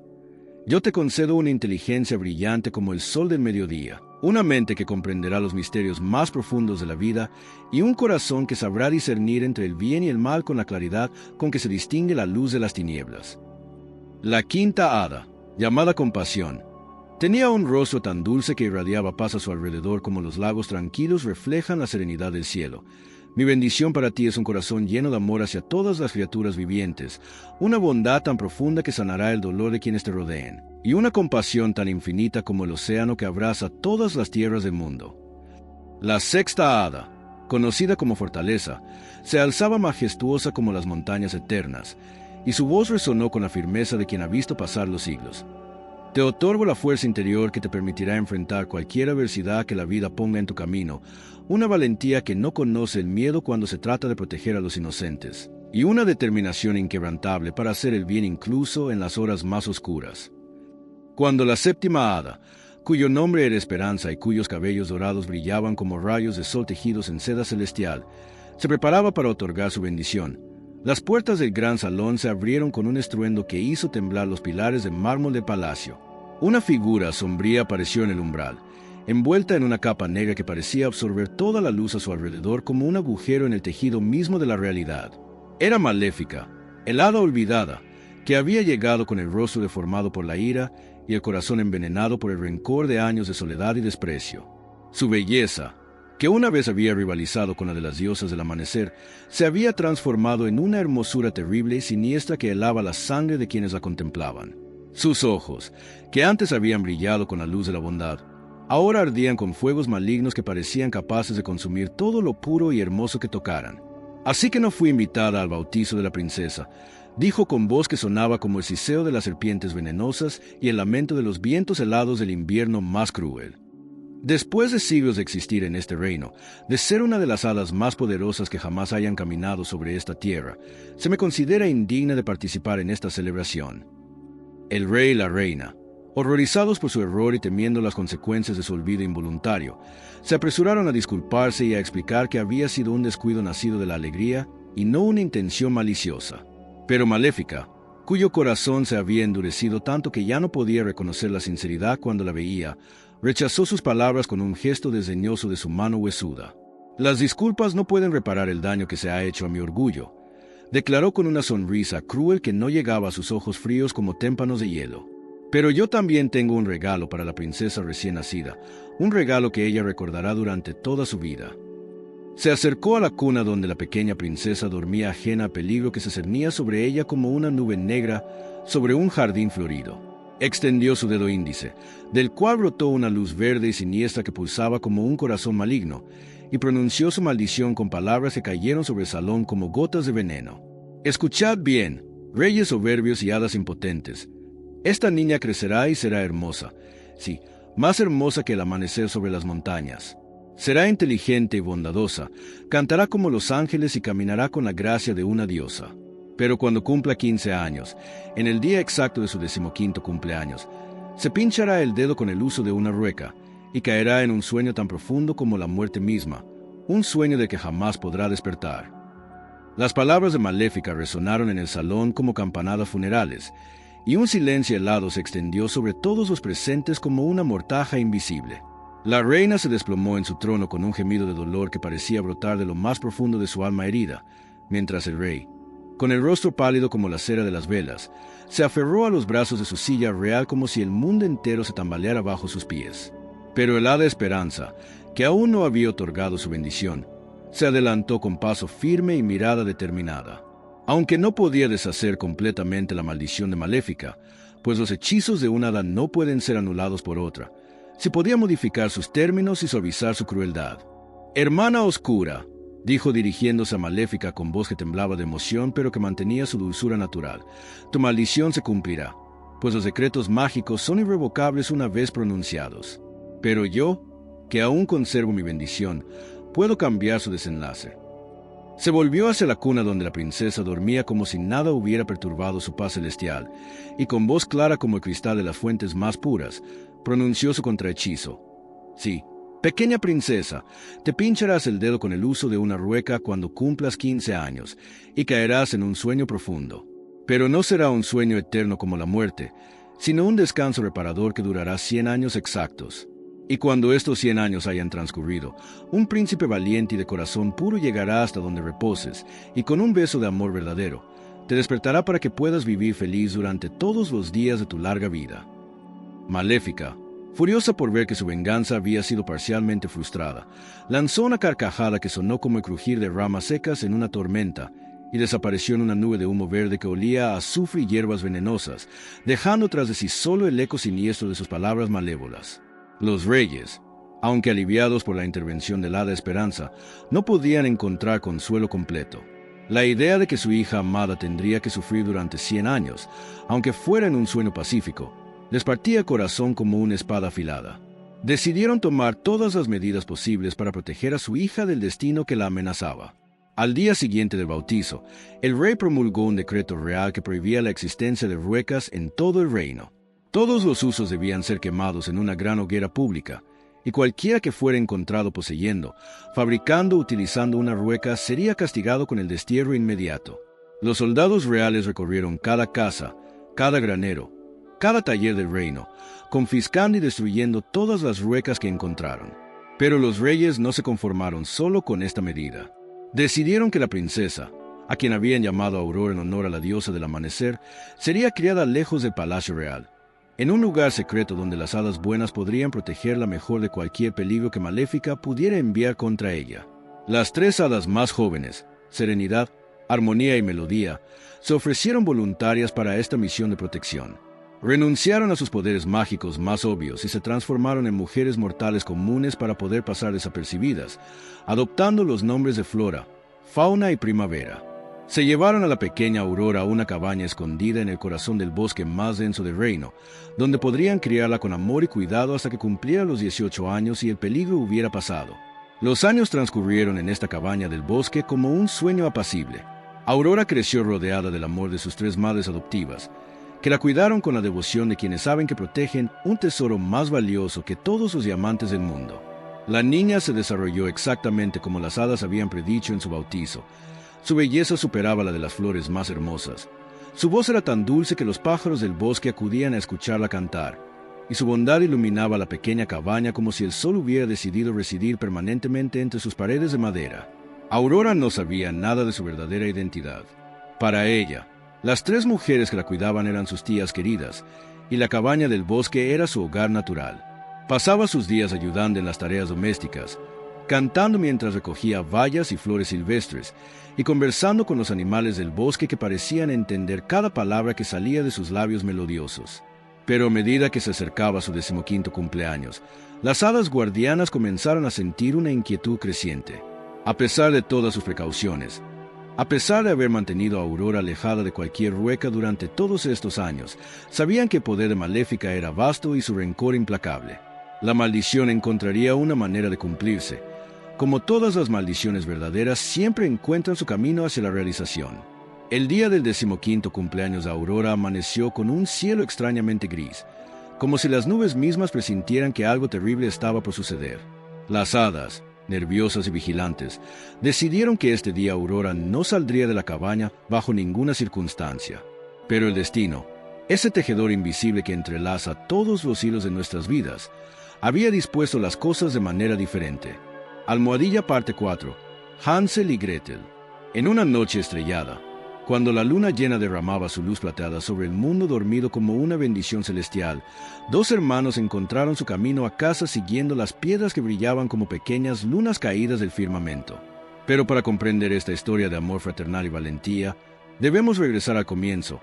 Yo te concedo una inteligencia brillante como el sol del mediodía, una mente que comprenderá los misterios más profundos de la vida y un corazón que sabrá discernir entre el bien y el mal con la claridad con que se distingue la luz de las tinieblas. La quinta hada, llamada Compasión, tenía un rostro tan dulce que irradiaba paz a su alrededor como los lagos tranquilos reflejan la serenidad del cielo. Mi bendición para ti es un corazón lleno de amor hacia todas las criaturas vivientes, una bondad tan profunda que sanará el dolor de quienes te rodeen, y una compasión tan infinita como el océano que abraza todas las tierras del mundo. La sexta hada, conocida como Fortaleza, se alzaba majestuosa como las montañas eternas, y su voz resonó con la firmeza de quien ha visto pasar los siglos. Te otorgo la fuerza interior que te permitirá enfrentar cualquier adversidad que la vida ponga en tu camino, una valentía que no conoce el miedo cuando se trata de proteger a los inocentes, y una determinación inquebrantable para hacer el bien incluso en las horas más oscuras. Cuando la séptima hada, cuyo nombre era Esperanza y cuyos cabellos dorados brillaban como rayos de sol tejidos en seda celestial, se preparaba para otorgar su bendición, las puertas del gran salón se abrieron con un estruendo que hizo temblar los pilares de mármol del palacio. Una figura sombría apareció en el umbral, envuelta en una capa negra que parecía absorber toda la luz a su alrededor como un agujero en el tejido mismo de la realidad. Era Maléfica, el hada olvidada, que había llegado con el rostro deformado por la ira y el corazón envenenado por el rencor de años de soledad y desprecio. Su belleza, que una vez había rivalizado con la de las diosas del amanecer, se había transformado en una hermosura terrible y siniestra que helaba la sangre de quienes la contemplaban. Sus ojos, que antes habían brillado con la luz de la bondad, ahora ardían con fuegos malignos que parecían capaces de consumir todo lo puro y hermoso que tocaran. Así que no fui invitada al bautizo de la princesa, dijo con voz que sonaba como el siseo de las serpientes venenosas y el lamento de los vientos helados del invierno más cruel. Después de siglos de existir en este reino, de ser una de las hadas más poderosas que jamás hayan caminado sobre esta tierra, se me considera indigna de participar en esta celebración. El rey y la reina, horrorizados por su error y temiendo las consecuencias de su olvido involuntario, se apresuraron a disculparse y a explicar que había sido un descuido nacido de la alegría y no una intención maliciosa. Pero Maléfica, cuyo corazón se había endurecido tanto que ya no podía reconocer la sinceridad cuando la veía, rechazó sus palabras con un gesto desdeñoso de su mano huesuda. Las disculpas no pueden reparar el daño que se ha hecho a mi orgullo, declaró con una sonrisa cruel que no llegaba a sus ojos fríos como témpanos de hielo. Pero yo también tengo un regalo para la princesa recién nacida, un regalo que ella recordará durante toda su vida. Se acercó a la cuna donde la pequeña princesa dormía ajena a peligro que se cernía sobre ella como una nube negra sobre un jardín florido. Extendió su dedo índice, del cual brotó una luz verde y siniestra que pulsaba como un corazón maligno, y pronunció su maldición con palabras que cayeron sobre el salón como gotas de veneno. Escuchad bien, reyes soberbios y hadas impotentes. Esta niña crecerá y será hermosa, sí, más hermosa que el amanecer sobre las montañas. Será inteligente y bondadosa, cantará como los ángeles y caminará con la gracia de una diosa. Pero cuando cumpla 15 años, en el día exacto de su 15º cumpleaños, se pinchará el dedo con el uso de una rueca y caerá en un sueño tan profundo como la muerte misma, un sueño de que jamás podrá despertar. Las palabras de Maléfica resonaron en el salón como campanadas funerales, y un silencio helado se extendió sobre todos los presentes como una mortaja invisible. La reina se desplomó en su trono con un gemido de dolor que parecía brotar de lo más profundo de su alma herida, mientras el rey, con el rostro pálido como la cera de las velas, se aferró a los brazos de su silla real como si el mundo entero se tambaleara bajo sus pies. Pero el hada Esperanza, que aún no había otorgado su bendición, se adelantó con paso firme y mirada determinada. Aunque no podía deshacer completamente la maldición de Maléfica, pues los hechizos de un hada no pueden ser anulados por otra, sí podía modificar sus términos y suavizar su crueldad. «Hermana oscura», dijo dirigiéndose a Maléfica con voz que temblaba de emoción pero que mantenía su dulzura natural, «tu maldición se cumplirá. pues los decretos mágicos son irrevocables una vez pronunciados. Pero yo, que aún conservo mi bendición, puedo cambiar su desenlace. Se volvió hacia la cuna donde la princesa dormía como si nada hubiera perturbado su paz celestial, y con voz clara como el cristal de las fuentes más puras, pronunció su contrahechizo. Sí, pequeña princesa, te pincharás el dedo con el uso de una rueca cuando cumplas 15 años, y caerás en un sueño profundo. Pero no será un sueño eterno como la muerte, sino un descanso reparador que durará 100 años exactos. Y cuando estos 100 años hayan transcurrido, un príncipe valiente y de corazón puro llegará hasta donde reposes, y con un beso de amor verdadero, te despertará para que puedas vivir feliz durante todos los días de tu larga vida. Maléfica, furiosa por ver que su venganza había sido parcialmente frustrada, lanzó una carcajada que sonó como el crujir de ramas secas en una tormenta, y desapareció en una nube de humo verde que olía a azufre y hierbas venenosas, dejando tras de sí solo el eco siniestro de sus palabras malévolas. Los reyes, aunque aliviados por la intervención del hada Esperanza, no podían encontrar consuelo completo. La idea de que su hija amada tendría que sufrir durante 100 años, aunque fuera en un sueño pacífico, les partía el corazón como una espada afilada. Decidieron tomar todas las medidas posibles para proteger a su hija del destino que la amenazaba. Al día siguiente del bautizo, el rey promulgó un decreto real que prohibía la existencia de ruecas en todo el reino. Todos los usos debían ser quemados en una gran hoguera pública, y cualquiera que fuera encontrado poseyendo, fabricando o utilizando una rueca sería castigado con el destierro inmediato. Los soldados reales recorrieron cada casa, cada granero, cada taller del reino, confiscando y destruyendo todas las ruecas que encontraron. Pero los reyes no se conformaron solo con esta medida. Decidieron que la princesa, a quien habían llamado Aurora en honor a la diosa del amanecer, sería criada lejos del palacio real, en un lugar secreto donde las hadas buenas podrían protegerla mejor de cualquier peligro que Maléfica pudiera enviar contra ella. Las 3 hadas más jóvenes, Serenidad, Armonía y Melodía, se ofrecieron voluntarias para esta misión de protección. Renunciaron a sus poderes mágicos más obvios y se transformaron en mujeres mortales comunes para poder pasar desapercibidas, adoptando los nombres de Flora, Fauna y Primavera. Se llevaron a la pequeña Aurora a una cabaña escondida en el corazón del bosque más denso del reino, donde podrían criarla con amor y cuidado hasta que cumpliera los 18 años y el peligro hubiera pasado. Los años transcurrieron en esta cabaña del bosque como un sueño apacible. Aurora creció rodeada del amor de sus 3 madres adoptivas, que la cuidaron con la devoción de quienes saben que protegen un tesoro más valioso que todos los diamantes del mundo. La niña se desarrolló exactamente como las hadas habían predicho en su bautizo. Su belleza superaba la de las flores más hermosas. Su voz era tan dulce que los pájaros del bosque acudían a escucharla cantar, y su bondad iluminaba la pequeña cabaña como si el sol hubiera decidido residir permanentemente entre sus paredes de madera. Aurora no sabía nada de su verdadera identidad. Para ella, las 3 mujeres que la cuidaban eran sus tías queridas, y la cabaña del bosque era su hogar natural. Pasaba sus días ayudando en las tareas domésticas, cantando mientras recogía bayas y flores silvestres, y conversando con los animales del bosque que parecían entender cada palabra que salía de sus labios melodiosos. Pero a medida que se acercaba su 15º cumpleaños, las hadas guardianas comenzaron a sentir una inquietud creciente. A pesar de todas sus precauciones, a pesar de haber mantenido a Aurora alejada de cualquier rueca durante todos estos años, sabían que el poder de Maléfica era vasto y su rencor implacable. La maldición encontraría una manera de cumplirse. Como todas las maldiciones verdaderas, siempre encuentran su camino hacia la realización. El día del 15º cumpleaños de Aurora amaneció con un cielo extrañamente gris, como si las nubes mismas presintieran que algo terrible estaba por suceder. Las hadas, nerviosas y vigilantes, decidieron que este día Aurora no saldría de la cabaña bajo ninguna circunstancia. Pero el destino, ese tejedor invisible que entrelaza todos los hilos de nuestras vidas, había dispuesto las cosas de manera diferente. Almohadilla parte 4. Hansel y Gretel. En una noche estrellada, cuando la luna llena derramaba su luz plateada sobre el mundo dormido como una bendición celestial, 2 hermanos encontraron su camino a casa siguiendo las piedras que brillaban como pequeñas lunas caídas del firmamento. Pero para comprender esta historia de amor fraternal y valentía, debemos regresar al comienzo,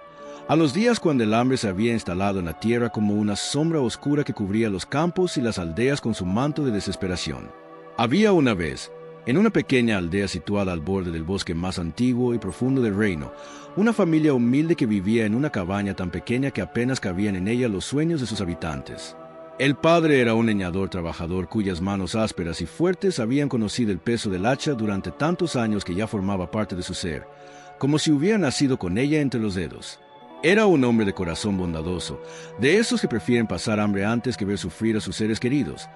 a los días cuando el hambre se había instalado en la tierra como una sombra oscura que cubría los campos y las aldeas con su manto de desesperación. Había una vez, En una pequeña aldea situada al borde del bosque más antiguo y profundo del reino, una familia humilde que vivía en una cabaña tan pequeña que apenas cabían en ella los sueños de sus habitantes. El padre era un leñador trabajador cuyas manos ásperas y fuertes habían conocido el peso del hacha durante tantos años que ya formaba parte de su ser, como si hubiera nacido con ella entre los dedos. Era un hombre de corazón bondadoso, de esos que prefieren pasar hambre antes que ver sufrir a sus seres queridos.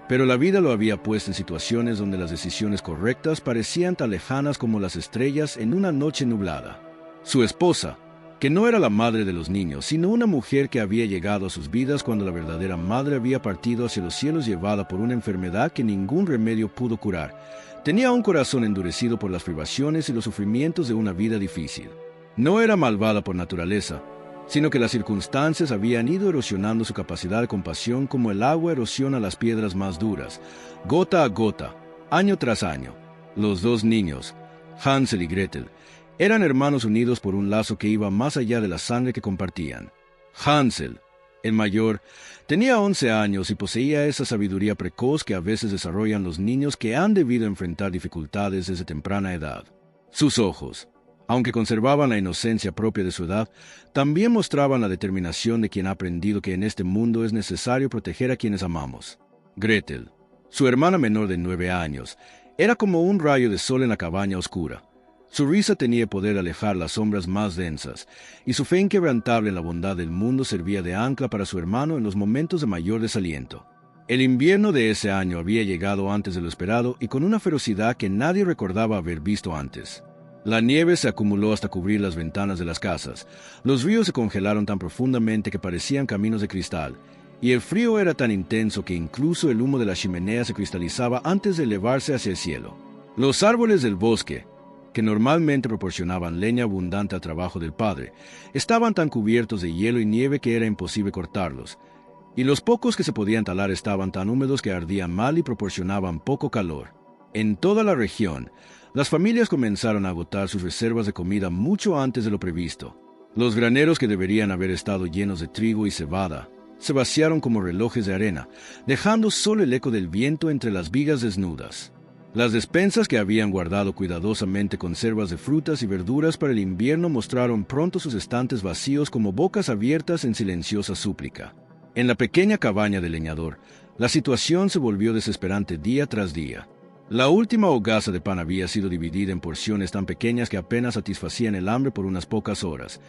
Pero la vida lo había puesto en situaciones donde las decisiones correctas parecían tan lejanas como las estrellas en una noche nublada. Su esposa, que no era la madre de los niños, sino una mujer que había llegado a sus vidas cuando la verdadera madre había partido hacia los cielos llevada por una enfermedad que ningún remedio pudo curar, tenía un corazón endurecido por las privaciones y los sufrimientos de una vida difícil. No era malvada por naturaleza, sino que las circunstancias habían ido erosionando su capacidad de compasión como el agua erosiona las piedras más duras, gota a gota, año tras año. Los dos niños, Hansel y Gretel, eran hermanos unidos por un lazo que iba más allá de la sangre que compartían. Hansel, el mayor, tenía 11 años y poseía esa sabiduría precoz que a veces desarrollan los niños que han debido enfrentar dificultades desde temprana edad. Sus ojos, aunque conservaban la inocencia propia de su edad, también mostraban la determinación de quien ha aprendido que en este mundo es necesario proteger a quienes amamos. Gretel, su hermana menor de 9 años, era como un rayo de sol en la cabaña oscura. Su risa tenía el poder de alejar las sombras más densas, y su fe inquebrantable en la bondad del mundo servía de ancla para su hermano en los momentos de mayor desaliento. El invierno de ese año había llegado antes de lo esperado y con una ferocidad que nadie recordaba haber visto antes. La nieve se acumuló hasta cubrir las ventanas de las casas, los ríos se congelaron tan profundamente que parecían caminos de cristal, y el frío era tan intenso que incluso el humo de la chimenea se cristalizaba antes de elevarse hacia el cielo. Los árboles del bosque, que normalmente proporcionaban leña abundante al trabajo del padre, estaban tan cubiertos de hielo y nieve que era imposible cortarlos, y los pocos que se podían talar estaban tan húmedos que ardían mal y proporcionaban poco calor. En toda la región, las familias comenzaron a agotar sus reservas de comida mucho antes de lo previsto. Los graneros que deberían haber estado llenos de trigo y cebada se vaciaron como relojes de arena, dejando solo el eco del viento entre las vigas desnudas. Las despensas que habían guardado cuidadosamente conservas de frutas y verduras para el invierno mostraron pronto sus estantes vacíos como bocas abiertas en silenciosa súplica. En la pequeña cabaña del leñador, la situación se volvió desesperante día tras día. La última hogaza de pan había sido dividida en porciones tan pequeñas que apenas satisfacían el hambre por unas pocas horas,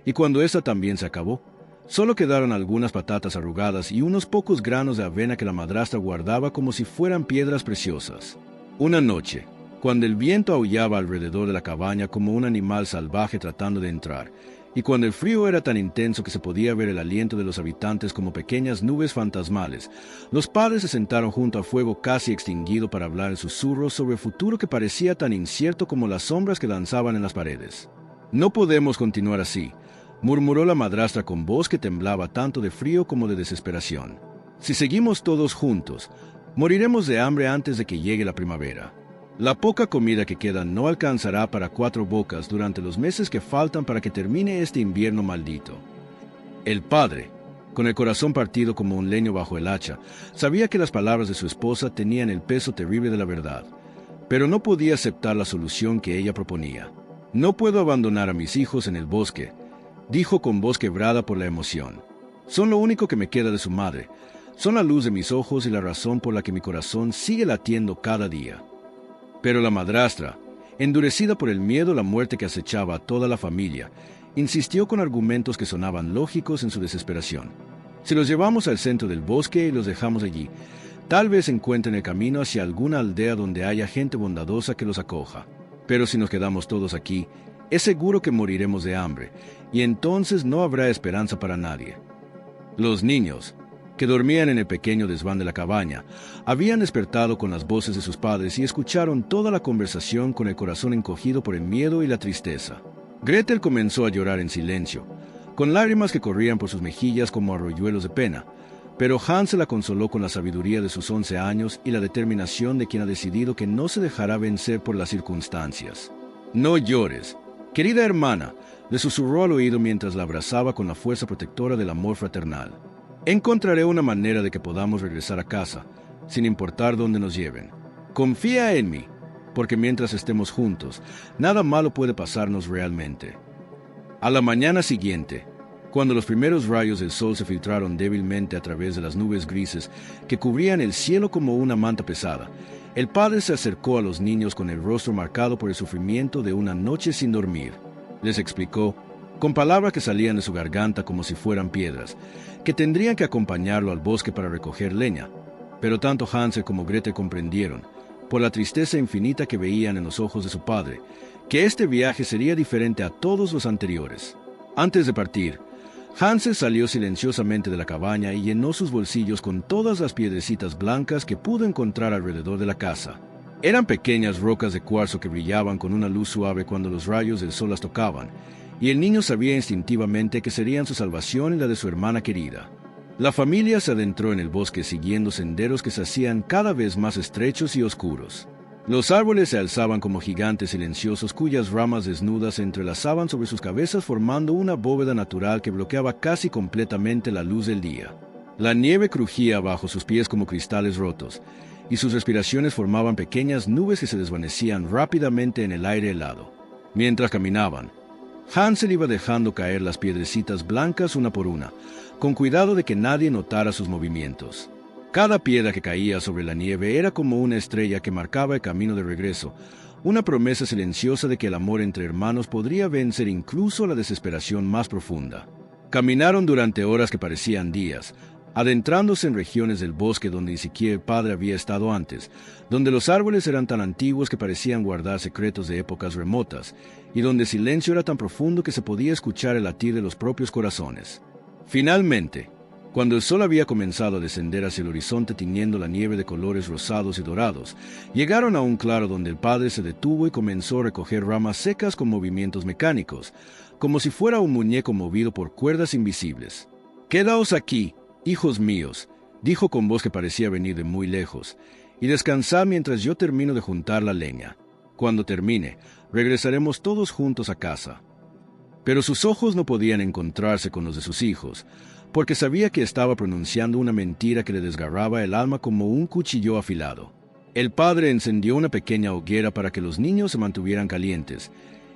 y cuando esta también se acabó, solo quedaron algunas patatas arrugadas y unos pocos granos de avena que la madrastra guardaba como si fueran piedras preciosas. Una noche, cuando el viento aullaba alrededor de la cabaña como un animal salvaje tratando de entrar, y cuando el frío era tan intenso que se podía ver el aliento de los habitantes como pequeñas nubes fantasmales, los padres se sentaron junto al fuego casi extinguido para hablar en susurros sobre el futuro que parecía tan incierto como las sombras que danzaban en las paredes. «No podemos continuar así», murmuró la madrastra con voz que temblaba tanto de frío como de desesperación. «Si seguimos todos juntos, moriremos de hambre antes de que llegue la primavera. La poca comida que queda no alcanzará para 4 bocas durante los meses que faltan para que termine este invierno maldito». El padre, con el corazón partido como un leño bajo el hacha, sabía que las palabras de su esposa tenían el peso terrible de la verdad, pero no podía aceptar la solución que ella proponía. «No puedo abandonar a mis hijos en el bosque», dijo con voz quebrada por la emoción. «Son lo único que me queda de su madre. Son la luz de mis ojos y la razón por la que mi corazón sigue latiendo cada día». Pero la madrastra, endurecida por el miedo a la muerte que acechaba a toda la familia, insistió con argumentos que sonaban lógicos en su desesperación. «Si los llevamos al centro del bosque y los dejamos allí, tal vez encuentren el camino hacia alguna aldea donde haya gente bondadosa que los acoja. Pero si nos quedamos todos aquí, es seguro que moriremos de hambre, y entonces no habrá esperanza para nadie». Los niños, que dormían en el pequeño desván de la cabaña, habían despertado con las voces de sus padres y escucharon toda la conversación con el corazón encogido por el miedo y la tristeza. Gretel comenzó a llorar en silencio, con lágrimas que corrían por sus mejillas como arroyuelos de pena, pero Hansel la consoló con la sabiduría de sus 11 años y la determinación de quien ha decidido que no se dejará vencer por las circunstancias. «No llores, querida hermana», le susurró al oído mientras la abrazaba con la fuerza protectora del amor fraternal. «Encontraré una manera de que podamos regresar a casa, sin importar dónde nos lleven. Confía en mí». porque mientras estemos juntos, nada malo puede pasarnos realmente. A la mañana siguiente, cuando los primeros rayos del sol se filtraron débilmente a través de las nubes grises que cubrían el cielo como una manta pesada, el padre se acercó a los niños con el rostro marcado por el sufrimiento de una noche sin dormir. Les explicó, con palabras que salían de su garganta como si fueran piedras, que tendrían que acompañarlo al bosque para recoger leña. Pero tanto Hansel como Gretel comprendieron, por la tristeza infinita que veían en los ojos de su padre, que este viaje sería diferente a todos los anteriores. Antes de partir, Hansel salió silenciosamente de la cabaña y llenó sus bolsillos con todas las piedrecitas blancas que pudo encontrar alrededor de la casa. Eran pequeñas rocas de cuarzo que brillaban con una luz suave cuando los rayos del sol las tocaban, y el niño sabía instintivamente que serían su salvación y la de su hermana querida. La familia se adentró en el bosque siguiendo senderos que se hacían cada vez más estrechos y oscuros. Los árboles se alzaban como gigantes silenciosos cuyas ramas desnudas se entrelazaban sobre sus cabezas formando una bóveda natural que bloqueaba casi completamente la luz del día. La nieve crujía bajo sus pies como cristales rotos, y sus respiraciones formaban pequeñas nubes que se desvanecían rápidamente en el aire helado. Mientras caminaban, Hansel iba dejando caer las piedrecitas blancas una por una, con cuidado de que nadie notara sus movimientos. Cada piedra que caía sobre la nieve era como una estrella que marcaba el camino de regreso, una promesa silenciosa de que el amor entre hermanos podría vencer incluso la desesperación más profunda. Caminaron durante horas que parecían días, adentrándose en regiones del bosque donde ni siquiera el padre había estado antes, donde los árboles eran tan antiguos que parecían guardar secretos de épocas remotas, y donde el silencio era tan profundo que se podía escuchar el latir de los propios corazones. Finalmente, cuando el sol había comenzado a descender hacia el horizonte tiñendo la nieve de colores rosados y dorados, llegaron a un claro donde el padre se detuvo y comenzó a recoger ramas secas con movimientos mecánicos, como si fuera un muñeco movido por cuerdas invisibles. «Quedaos aquí, hijos míos», dijo con voz que parecía venir de muy lejos, «y descansad mientras yo termino de juntar la leña. Cuando termine, regresaremos todos juntos a casa». Pero sus ojos no podían encontrarse con los de sus hijos, porque sabía que estaba pronunciando una mentira que le desgarraba el alma como un cuchillo afilado. El padre encendió una pequeña hoguera para que los niños se mantuvieran calientes,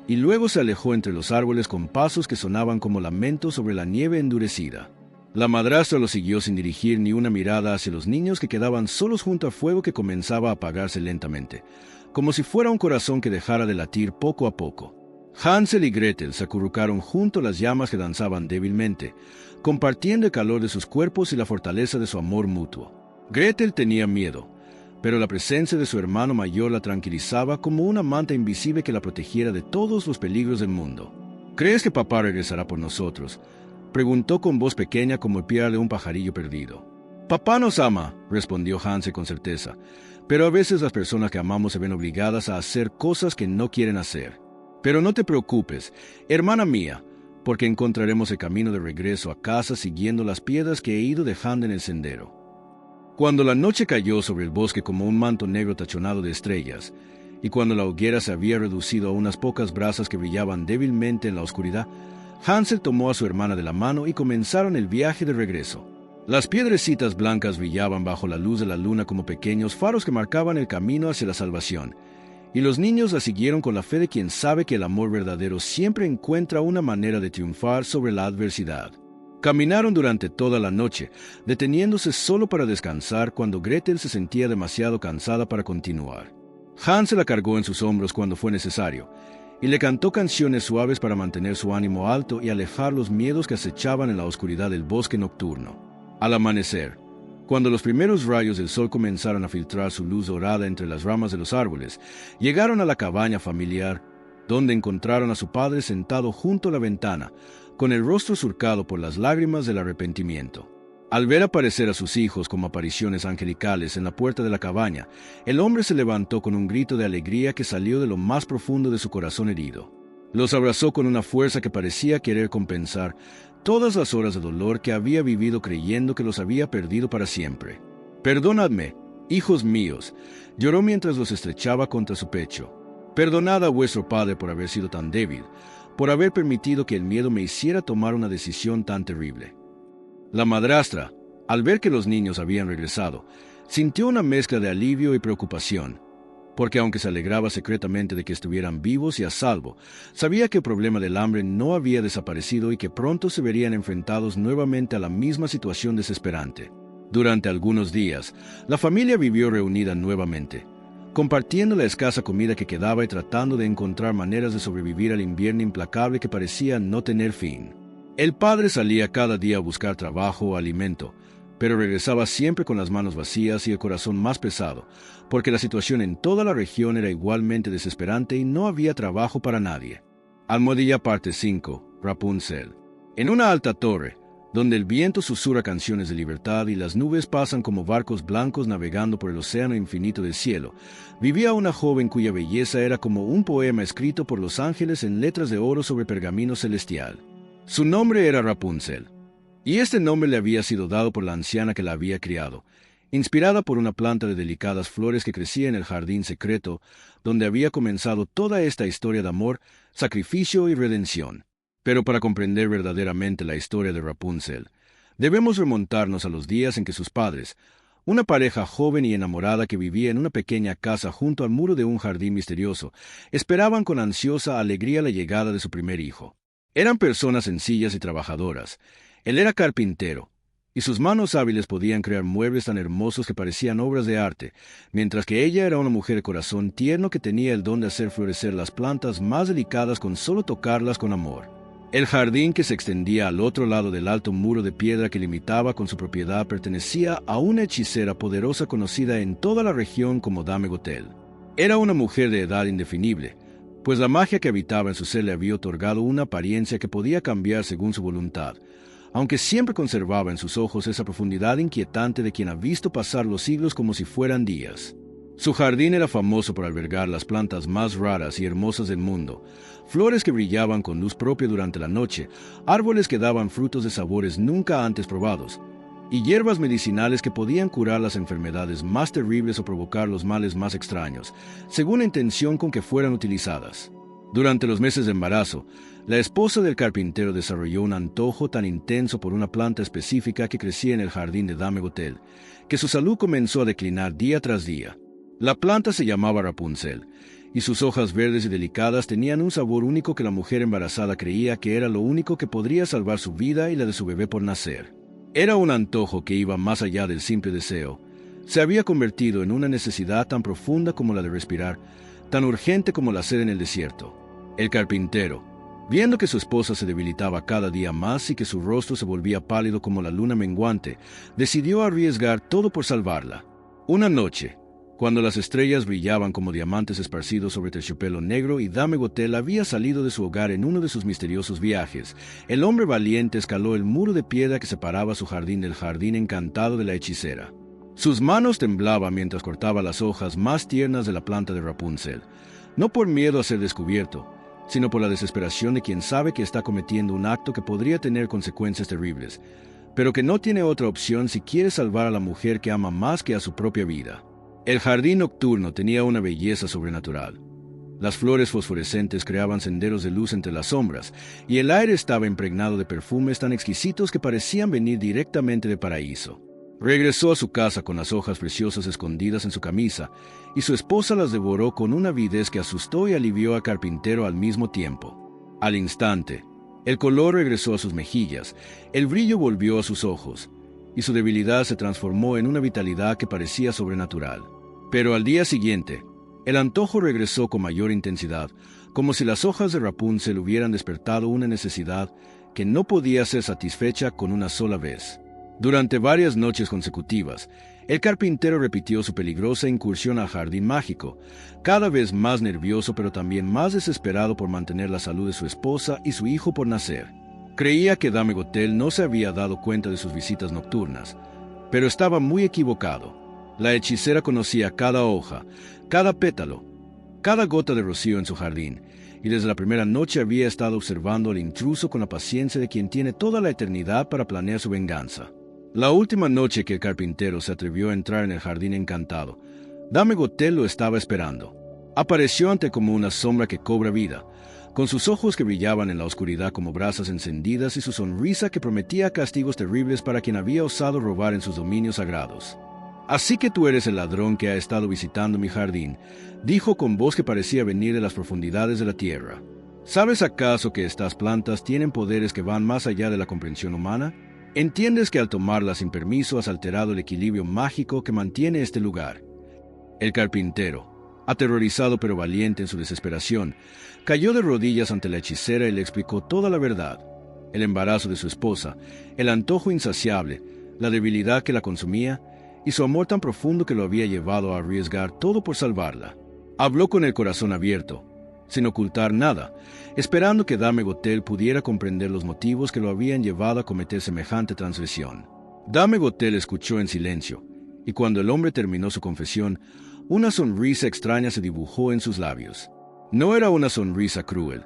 y luego se alejó entre los árboles con pasos que sonaban como lamentos sobre la nieve endurecida. La madrastra lo siguió sin dirigir ni una mirada hacia los niños que quedaban solos junto al fuego que comenzaba a apagarse lentamente, como si fuera un corazón que dejara de latir poco a poco. Hansel y Gretel se acurrucaron junto a las llamas que danzaban débilmente, compartiendo el calor de sus cuerpos y la fortaleza de su amor mutuo. Gretel tenía miedo, pero la presencia de su hermano mayor la tranquilizaba como una manta invisible que la protegiera de todos los peligros del mundo. «¿Crees que papá regresará por nosotros?», preguntó con voz pequeña como el piar de un pajarillo perdido. «Papá nos ama», respondió Hansel con certeza, «pero a veces las personas que amamos se ven obligadas a hacer cosas que no quieren hacer. Pero no te preocupes, hermana mía, porque encontraremos el camino de regreso a casa siguiendo las piedras que he ido dejando en el sendero». Cuando la noche cayó sobre el bosque como un manto negro tachonado de estrellas, y cuando la hoguera se había reducido a unas pocas brasas que brillaban débilmente en la oscuridad, Hansel tomó a su hermana de la mano y comenzaron el viaje de regreso. Las piedrecitas blancas brillaban bajo la luz de la luna como pequeños faros que marcaban el camino hacia la salvación, y los niños la siguieron con la fe de quien sabe que el amor verdadero siempre encuentra una manera de triunfar sobre la adversidad. Caminaron durante toda la noche, deteniéndose solo para descansar cuando Gretel se sentía demasiado cansada para continuar. Hansel la cargó en sus hombros cuando fue necesario, y le cantó canciones suaves para mantener su ánimo alto y alejar los miedos que acechaban en la oscuridad del bosque nocturno. Al amanecer, cuando los primeros rayos del sol comenzaron a filtrar su luz dorada entre las ramas de los árboles, llegaron a la cabaña familiar, donde encontraron a su padre sentado junto a la ventana, con el rostro surcado por las lágrimas del arrepentimiento. Al ver aparecer a sus hijos como apariciones angelicales en la puerta de la cabaña, el hombre se levantó con un grito de alegría que salió de lo más profundo de su corazón herido. Los abrazó con una fuerza que parecía querer compensar todas las horas de dolor que había vivido creyendo que los había perdido para siempre. «Perdonadme, hijos míos», lloró mientras los estrechaba contra su pecho. «Perdonad a vuestro padre por haber sido tan débil, por haber permitido que el miedo me hiciera tomar una decisión tan terrible». La madrastra, al ver que los niños habían regresado, sintió una mezcla de alivio y preocupación. porque aunque se alegraba secretamente de que estuvieran vivos y a salvo, sabía que el problema del hambre no había desaparecido y que pronto se verían enfrentados nuevamente a la misma situación desesperante. Durante algunos días, la familia vivió reunida nuevamente, compartiendo la escasa comida que quedaba y tratando de encontrar maneras de sobrevivir al invierno implacable que parecía no tener fin. El padre salía cada día a buscar trabajo o alimento, pero regresaba siempre con las manos vacías y el corazón más pesado, porque la situación en toda la región era igualmente desesperante y no había trabajo para nadie. Almohadilla parte 5. Rapunzel. En una alta torre, donde el viento susurra canciones de libertad y las nubes pasan como barcos blancos navegando por el océano infinito del cielo, vivía una joven cuya belleza era como un poema escrito por los ángeles en letras de oro sobre pergamino celestial. Su nombre era Rapunzel, y este nombre le había sido dado por la anciana que la había criado, inspirada por una planta de delicadas flores que crecía en el jardín secreto, donde había comenzado toda esta historia de amor, sacrificio y redención. Pero para comprender verdaderamente la historia de Rapunzel, debemos remontarnos a los días en que sus padres, una pareja joven y enamorada que vivía en una pequeña casa junto al muro de un jardín misterioso, esperaban con ansiosa alegría la llegada de su primer hijo. Eran personas sencillas y trabajadoras. Él era carpintero, y sus manos hábiles podían crear muebles tan hermosos que parecían obras de arte, mientras que ella era una mujer de corazón tierno que tenía el don de hacer florecer las plantas más delicadas con solo tocarlas con amor. El jardín que se extendía al otro lado del alto muro de piedra que limitaba con su propiedad pertenecía a una hechicera poderosa conocida en toda la región como Dame Gothel. Era una mujer de edad indefinible, pues la magia que habitaba en su ser le había otorgado una apariencia que podía cambiar según su voluntad, aunque siempre conservaba en sus ojos esa profundidad inquietante de quien ha visto pasar los siglos como si fueran días. Su jardín era famoso por albergar las plantas más raras y hermosas del mundo, flores que brillaban con luz propia durante la noche, árboles que daban frutos de sabores nunca antes probados, y hierbas medicinales que podían curar las enfermedades más terribles o provocar los males más extraños, según la intención con que fueran utilizadas. Durante los meses de embarazo, la esposa del carpintero desarrolló un antojo tan intenso por una planta específica que crecía en el jardín de Dame Gothel, que su salud comenzó a declinar día tras día. La planta se llamaba Rapunzel, y sus hojas verdes y delicadas tenían un sabor único que la mujer embarazada creía que era lo único que podría salvar su vida y la de su bebé por nacer. Era un antojo que iba más allá del simple deseo. Se había convertido en una necesidad tan profunda como la de respirar, tan urgente como la sed en el desierto. El carpintero, viendo que su esposa se debilitaba cada día más y que su rostro se volvía pálido como la luna menguante, decidió arriesgar todo por salvarla. Una noche, cuando las estrellas brillaban como diamantes esparcidos sobre terciopelo negro y Dame Gothel había salido de su hogar en uno de sus misteriosos viajes, el hombre valiente escaló el muro de piedra que separaba su jardín del jardín encantado de la hechicera. Sus manos temblaban mientras cortaba las hojas más tiernas de la planta de Rapunzel, no por miedo a ser descubierto, sino por la desesperación de quien sabe que está cometiendo un acto que podría tener consecuencias terribles, pero que no tiene otra opción si quiere salvar a la mujer que ama más que a su propia vida. El jardín nocturno tenía una belleza sobrenatural. Las flores fosforescentes creaban senderos de luz entre las sombras, y el aire estaba impregnado de perfumes tan exquisitos que parecían venir directamente del paraíso. Regresó a su casa con las hojas preciosas escondidas en su camisa, y su esposa las devoró con una avidez que asustó y alivió al carpintero al mismo tiempo. Al instante, el color regresó a sus mejillas, el brillo volvió a sus ojos, y su debilidad se transformó en una vitalidad que parecía sobrenatural. Pero al día siguiente, el antojo regresó con mayor intensidad, como si las hojas de Rapunzel hubieran despertado una necesidad que no podía ser satisfecha con una sola vez. Durante varias noches consecutivas, el carpintero repitió su peligrosa incursión al jardín mágico, cada vez más nervioso pero también más desesperado por mantener la salud de su esposa y su hijo por nacer. Creía que Dame Gothel no se había dado cuenta de sus visitas nocturnas, pero estaba muy equivocado. La hechicera conocía cada hoja, cada pétalo, cada gota de rocío en su jardín, y desde la primera noche había estado observando al intruso con la paciencia de quien tiene toda la eternidad para planear su venganza. La última noche que el carpintero se atrevió a entrar en el jardín encantado, Dame Gothel lo estaba esperando. Apareció ante como una sombra que cobra vida, con sus ojos que brillaban en la oscuridad como brasas encendidas y su sonrisa que prometía castigos terribles para quien había osado robar en sus dominios sagrados. «Así que tú eres el ladrón que ha estado visitando mi jardín», dijo con voz que parecía venir de las profundidades de la tierra. «¿Sabes acaso que estas plantas tienen poderes que van más allá de la comprensión humana? ¿Entiendes que al tomarlas sin permiso has alterado el equilibrio mágico que mantiene este lugar?» El carpintero, aterrorizado pero valiente en su desesperación, cayó de rodillas ante la hechicera y le explicó toda la verdad: el embarazo de su esposa, el antojo insaciable, la debilidad que la consumía y su amor tan profundo que lo había llevado a arriesgar todo por salvarla. Habló con el corazón abierto, sin ocultar nada, esperando que Dame Gothel pudiera comprender los motivos que lo habían llevado a cometer semejante transgresión. Dame Gothel escuchó en silencio, y cuando el hombre terminó su confesión, una sonrisa extraña se dibujó en sus labios. No era una sonrisa cruel,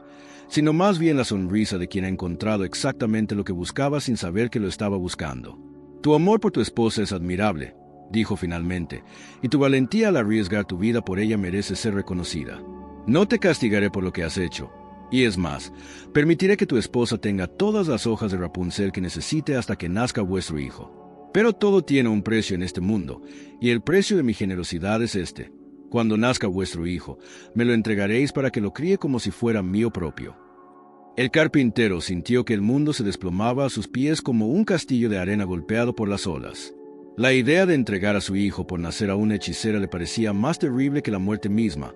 sino más bien la sonrisa de quien ha encontrado exactamente lo que buscaba sin saber que lo estaba buscando. «Tu amor por tu esposa es admirable», dijo finalmente, «y tu valentía al arriesgar tu vida por ella merece ser reconocida. No te castigaré por lo que has hecho, y es más, permitiré que tu esposa tenga todas las hojas de Rapunzel que necesite hasta que nazca vuestro hijo. Pero todo tiene un precio en este mundo, y el precio de mi generosidad es este: cuando nazca vuestro hijo, me lo entregaréis para que lo críe como si fuera mío propio». El carpintero sintió que el mundo se desplomaba a sus pies como un castillo de arena golpeado por las olas. La idea de entregar a su hijo por nacer a una hechicera le parecía más terrible que la muerte misma,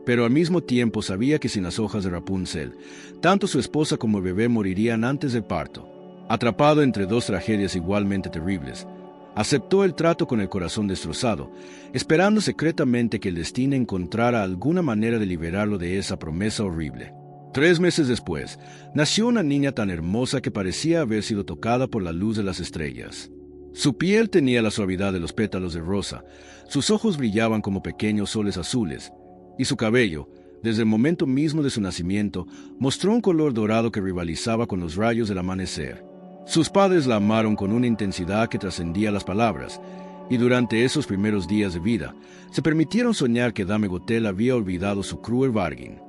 pero al mismo tiempo sabía que sin las hojas de Rapunzel, tanto su esposa como el bebé morirían antes del parto. Atrapado entre dos tragedias igualmente terribles, aceptó el trato con el corazón destrozado, esperando secretamente que el destino encontrara alguna manera de liberarlo de esa promesa horrible. 3 meses después, nació una niña tan hermosa que parecía haber sido tocada por la luz de las estrellas. Su piel tenía la suavidad de los pétalos de rosa, sus ojos brillaban como pequeños soles azules, y su cabello, desde el momento mismo de su nacimiento, mostró un color dorado que rivalizaba con los rayos del amanecer. Sus padres la amaron con una intensidad que trascendía las palabras, y durante esos primeros días de vida, se permitieron soñar que Dame Gothel había olvidado su cruel bargain.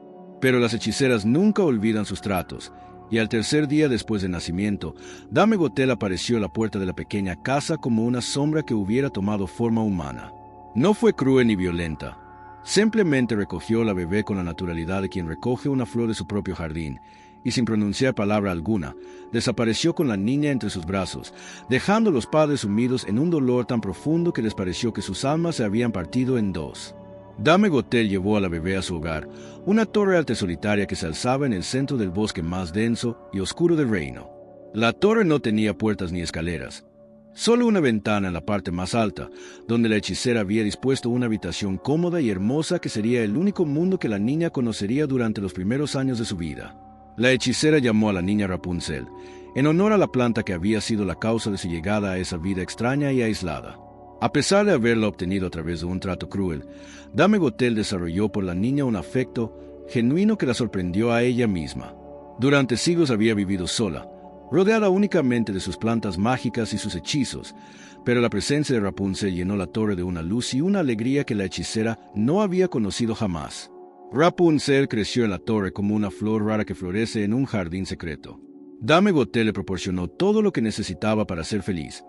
Pero las hechiceras nunca olvidan sus tratos, y al tercer día después del nacimiento, Dame Gothel apareció a la puerta de la pequeña casa como una sombra que hubiera tomado forma humana. No fue cruel ni violenta. Simplemente recogió a la bebé con la naturalidad de quien recoge una flor de su propio jardín, y sin pronunciar palabra alguna, desapareció con la niña entre sus brazos, dejando a los padres sumidos en un dolor tan profundo que les pareció que sus almas se habían partido en dos. Dame Gothel llevó a la bebé a su hogar, una torre alta y solitaria que se alzaba en el centro del bosque más denso y oscuro del reino. La torre no tenía puertas ni escaleras, solo una ventana en la parte más alta, donde la hechicera había dispuesto una habitación cómoda y hermosa que sería el único mundo que la niña conocería durante los primeros años de su vida. La hechicera llamó a la niña Rapunzel, en honor a la planta que había sido la causa de su llegada a esa vida extraña y aislada. A pesar de haberla obtenido a través de un trato cruel, Dame Gothel desarrolló por la niña un afecto genuino que la sorprendió a ella misma. Durante siglos había vivido sola, rodeada únicamente de sus plantas mágicas y sus hechizos, pero la presencia de Rapunzel llenó la torre de una luz y una alegría que la hechicera no había conocido jamás. Rapunzel creció en la torre como una flor rara que florece en un jardín secreto. Dame Gothel le proporcionó todo lo que necesitaba para ser feliz: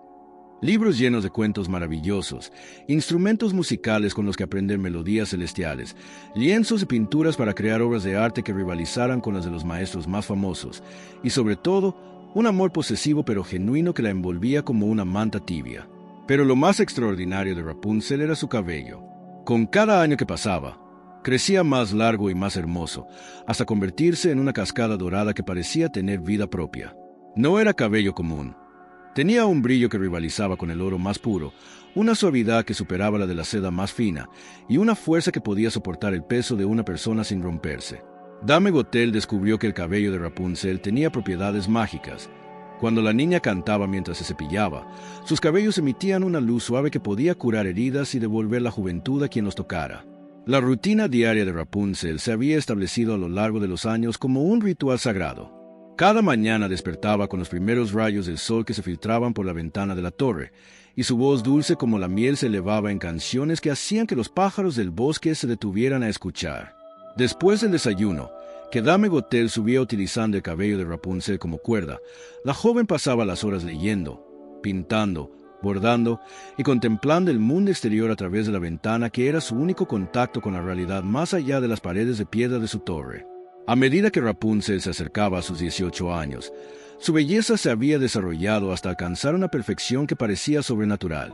libros llenos de cuentos maravillosos, instrumentos musicales con los que aprender melodías celestiales, lienzos y pinturas para crear obras de arte que rivalizaran con las de los maestros más famosos, y sobre todo, un amor posesivo pero genuino que la envolvía como una manta tibia. Pero lo más extraordinario de Rapunzel era su cabello. Con cada año que pasaba, crecía más largo y más hermoso, hasta convertirse en una cascada dorada que parecía tener vida propia. No era cabello común. Tenía un brillo que rivalizaba con el oro más puro, una suavidad que superaba la de la seda más fina, y una fuerza que podía soportar el peso de una persona sin romperse. Dame Gothel descubrió que el cabello de Rapunzel tenía propiedades mágicas. Cuando la niña cantaba mientras se cepillaba, sus cabellos emitían una luz suave que podía curar heridas y devolver la juventud a quien los tocara. La rutina diaria de Rapunzel se había establecido a lo largo de los años como un ritual sagrado. Cada mañana despertaba con los primeros rayos del sol que se filtraban por la ventana de la torre, y su voz dulce como la miel se elevaba en canciones que hacían que los pájaros del bosque se detuvieran a escuchar. Después del desayuno, que Dame Gothel subía utilizando el cabello de Rapunzel como cuerda, la joven pasaba las horas leyendo, pintando bordando y contemplando el mundo exterior a través de la ventana que era su único contacto con la realidad más allá de las paredes de piedra de su torre. A medida que Rapunzel se acercaba a sus 18 años, su belleza se había desarrollado hasta alcanzar una perfección que parecía sobrenatural.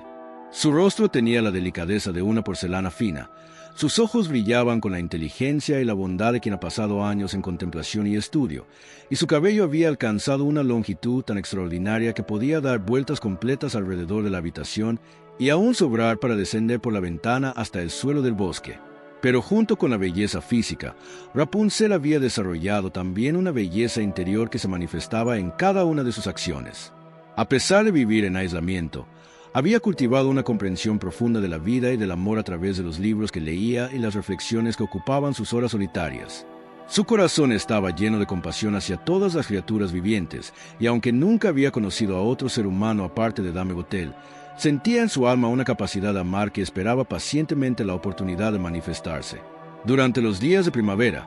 Su rostro tenía la delicadeza de una porcelana fina, sus ojos brillaban con la inteligencia y la bondad de quien ha pasado años en contemplación y estudio, y su cabello había alcanzado una longitud tan extraordinaria que podía dar vueltas completas alrededor de la habitación y aún sobrar para descender por la ventana hasta el suelo del bosque. Pero junto con la belleza física, Rapunzel había desarrollado también una belleza interior que se manifestaba en cada una de sus acciones. A pesar de vivir en aislamiento, había cultivado una comprensión profunda de la vida y del amor a través de los libros que leía y las reflexiones que ocupaban sus horas solitarias. Su corazón estaba lleno de compasión hacia todas las criaturas vivientes, y aunque nunca había conocido a otro ser humano aparte de Dame Gothel, sentía en su alma una capacidad de amar que esperaba pacientemente la oportunidad de manifestarse. Durante los días de primavera,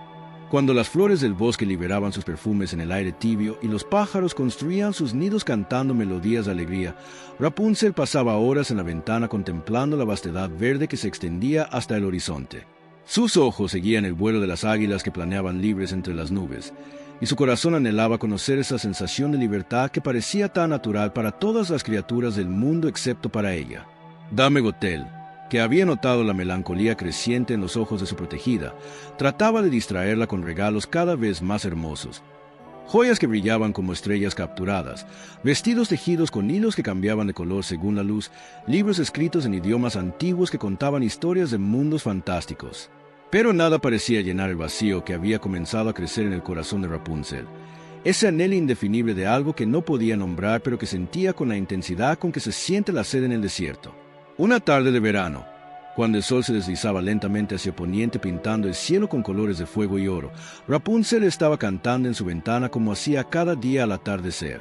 cuando las flores del bosque liberaban sus perfumes en el aire tibio y los pájaros construían sus nidos cantando melodías de alegría, Rapunzel pasaba horas en la ventana contemplando la vastedad verde que se extendía hasta el horizonte. Sus ojos seguían el vuelo de las águilas que planeaban libres entre las nubes, y su corazón anhelaba conocer esa sensación de libertad que parecía tan natural para todas las criaturas del mundo excepto para ella. Dame Gothel, que había notado la melancolía creciente en los ojos de su protegida, trataba de distraerla con regalos cada vez más hermosos. Joyas que brillaban como estrellas capturadas, vestidos tejidos con hilos que cambiaban de color según la luz, libros escritos en idiomas antiguos que contaban historias de mundos fantásticos. Pero nada parecía llenar el vacío que había comenzado a crecer en el corazón de Rapunzel. Ese anhelo indefinible de algo que no podía nombrar pero que sentía con la intensidad con que se siente la sed en el desierto. Una tarde de verano, cuando el sol se deslizaba lentamente hacia poniente pintando el cielo con colores de fuego y oro, Rapunzel estaba cantando en su ventana como hacía cada día al atardecer.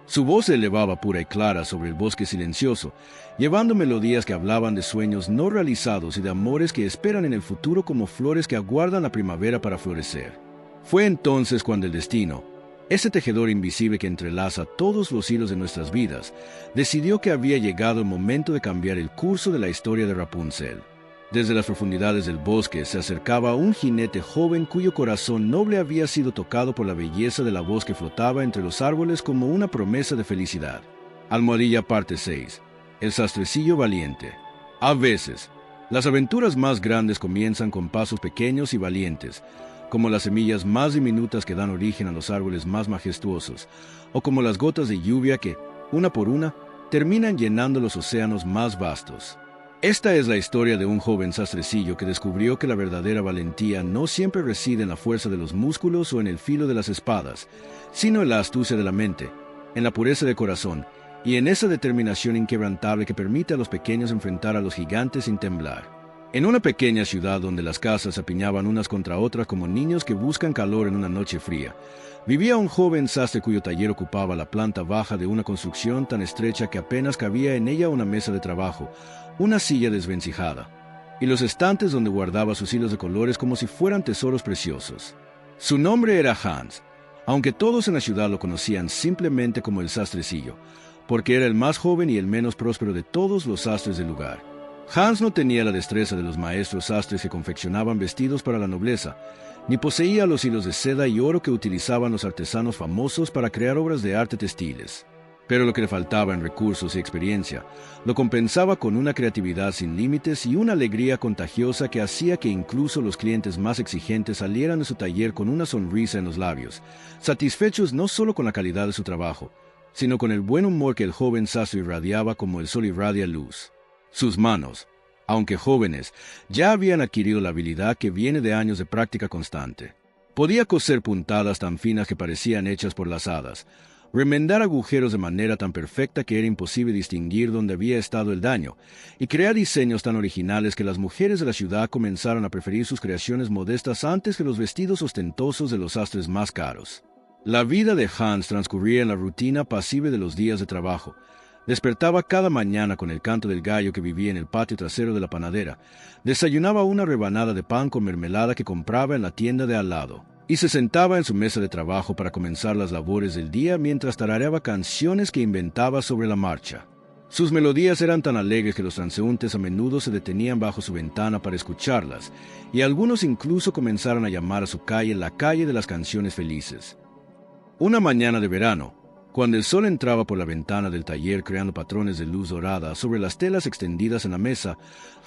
Su voz se elevaba pura y clara sobre el bosque silencioso, llevando melodías que hablaban de sueños no realizados y de amores que esperan en el futuro como flores que aguardan la primavera para florecer. Fue entonces cuando el destino, ese tejedor invisible que entrelaza todos los hilos de nuestras vidas, decidió que había llegado el momento de cambiar el curso de la historia de Rapunzel. Desde las profundidades del bosque se acercaba un jinete joven cuyo corazón noble había sido tocado por la belleza de la voz que flotaba entre los árboles como una promesa de felicidad. Almohadilla parte 6. El sastrecillo valiente. A veces, las aventuras más grandes comienzan con pasos pequeños y valientes, como las semillas más diminutas que dan origen a los árboles más majestuosos, o como las gotas de lluvia que, una por una, terminan llenando los océanos más vastos. Esta es la historia de un joven sastrecillo que descubrió que la verdadera valentía no siempre reside en la fuerza de los músculos o en el filo de las espadas, sino en la astucia de la mente, en la pureza de corazón y en esa determinación inquebrantable que permite a los pequeños enfrentar a los gigantes sin temblar. En una pequeña ciudad donde las casas se apiñaban unas contra otras como niños que buscan calor en una noche fría, vivía un joven sastre cuyo taller ocupaba la planta baja de una construcción tan estrecha que apenas cabía en ella una mesa de trabajo, una silla desvencijada, y los estantes donde guardaba sus hilos de colores como si fueran tesoros preciosos. Su nombre era Hans, aunque todos en la ciudad lo conocían simplemente como el sastrecillo, porque era el más joven y el menos próspero de todos los sastres del lugar. Hans no tenía la destreza de los maestros sastres que confeccionaban vestidos para la nobleza, ni poseía los hilos de seda y oro que utilizaban los artesanos famosos para crear obras de arte textiles. Pero lo que le faltaba en recursos y experiencia, lo compensaba con una creatividad sin límites y una alegría contagiosa que hacía que incluso los clientes más exigentes salieran de su taller con una sonrisa en los labios, satisfechos no solo con la calidad de su trabajo, sino con el buen humor que el joven sastre irradiaba como el sol irradia luz. Sus manos, aunque jóvenes, ya habían adquirido la habilidad que viene de años de práctica constante. Podía coser puntadas tan finas que parecían hechas por las hadas, remendar agujeros de manera tan perfecta que era imposible distinguir dónde había estado el daño, y crear diseños tan originales que las mujeres de la ciudad comenzaron a preferir sus creaciones modestas antes que los vestidos ostentosos de los sastres más caros. La vida de Hans transcurría en la rutina pasible de los días de trabajo. Despertaba cada mañana con el canto del gallo que vivía en el patio trasero de la panadera, desayunaba una rebanada de pan con mermelada que compraba en la tienda de al lado, y se sentaba en su mesa de trabajo para comenzar las labores del día mientras tarareaba canciones que inventaba sobre la marcha. Sus melodías eran tan alegres que los transeúntes a menudo se detenían bajo su ventana para escucharlas, y algunos incluso comenzaron a llamar a su calle la calle de las canciones felices. Una mañana de verano, cuando el sol entraba por la ventana del taller creando patrones de luz dorada sobre las telas extendidas en la mesa,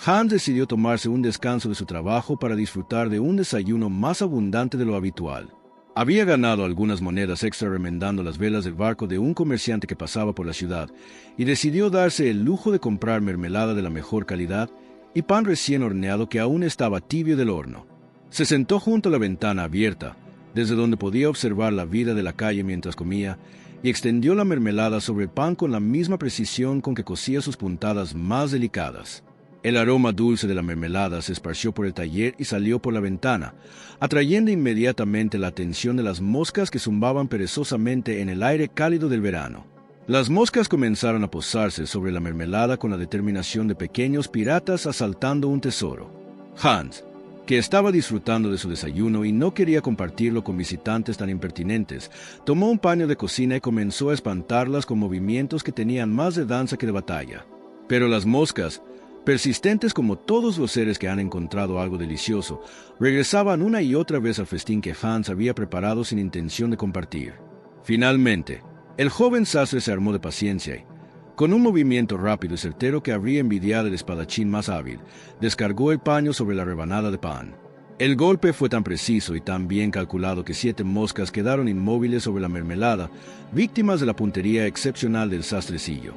Hans decidió tomarse un descanso de su trabajo para disfrutar de un desayuno más abundante de lo habitual. Había ganado algunas monedas extra remendando las velas del barco de un comerciante que pasaba por la ciudad, y decidió darse el lujo de comprar mermelada de la mejor calidad y pan recién horneado que aún estaba tibio del horno. Se sentó junto a la ventana abierta, desde donde podía observar la vida de la calle mientras comía, y extendió la mermelada sobre el pan con la misma precisión con que cosía sus puntadas más delicadas. El aroma dulce de la mermelada se esparció por el taller y salió por la ventana, atrayendo inmediatamente la atención de las moscas que zumbaban perezosamente en el aire cálido del verano. Las moscas comenzaron a posarse sobre la mermelada con la determinación de pequeños piratas asaltando un tesoro. Hans, que estaba disfrutando de su desayuno y no quería compartirlo con visitantes tan impertinentes, tomó un paño de cocina y comenzó a espantarlas con movimientos que tenían más de danza que de batalla. Pero las moscas, persistentes como todos los seres que han encontrado algo delicioso, regresaban una y otra vez al festín que Hans había preparado sin intención de compartir. Finalmente, el joven sastre se armó de paciencia y, con un movimiento rápido y certero que habría envidiado el espadachín más hábil, descargó el paño sobre la rebanada de pan. El golpe fue tan preciso y tan bien calculado que 7 moscas quedaron inmóviles sobre la mermelada, víctimas de la puntería excepcional del sastrecillo.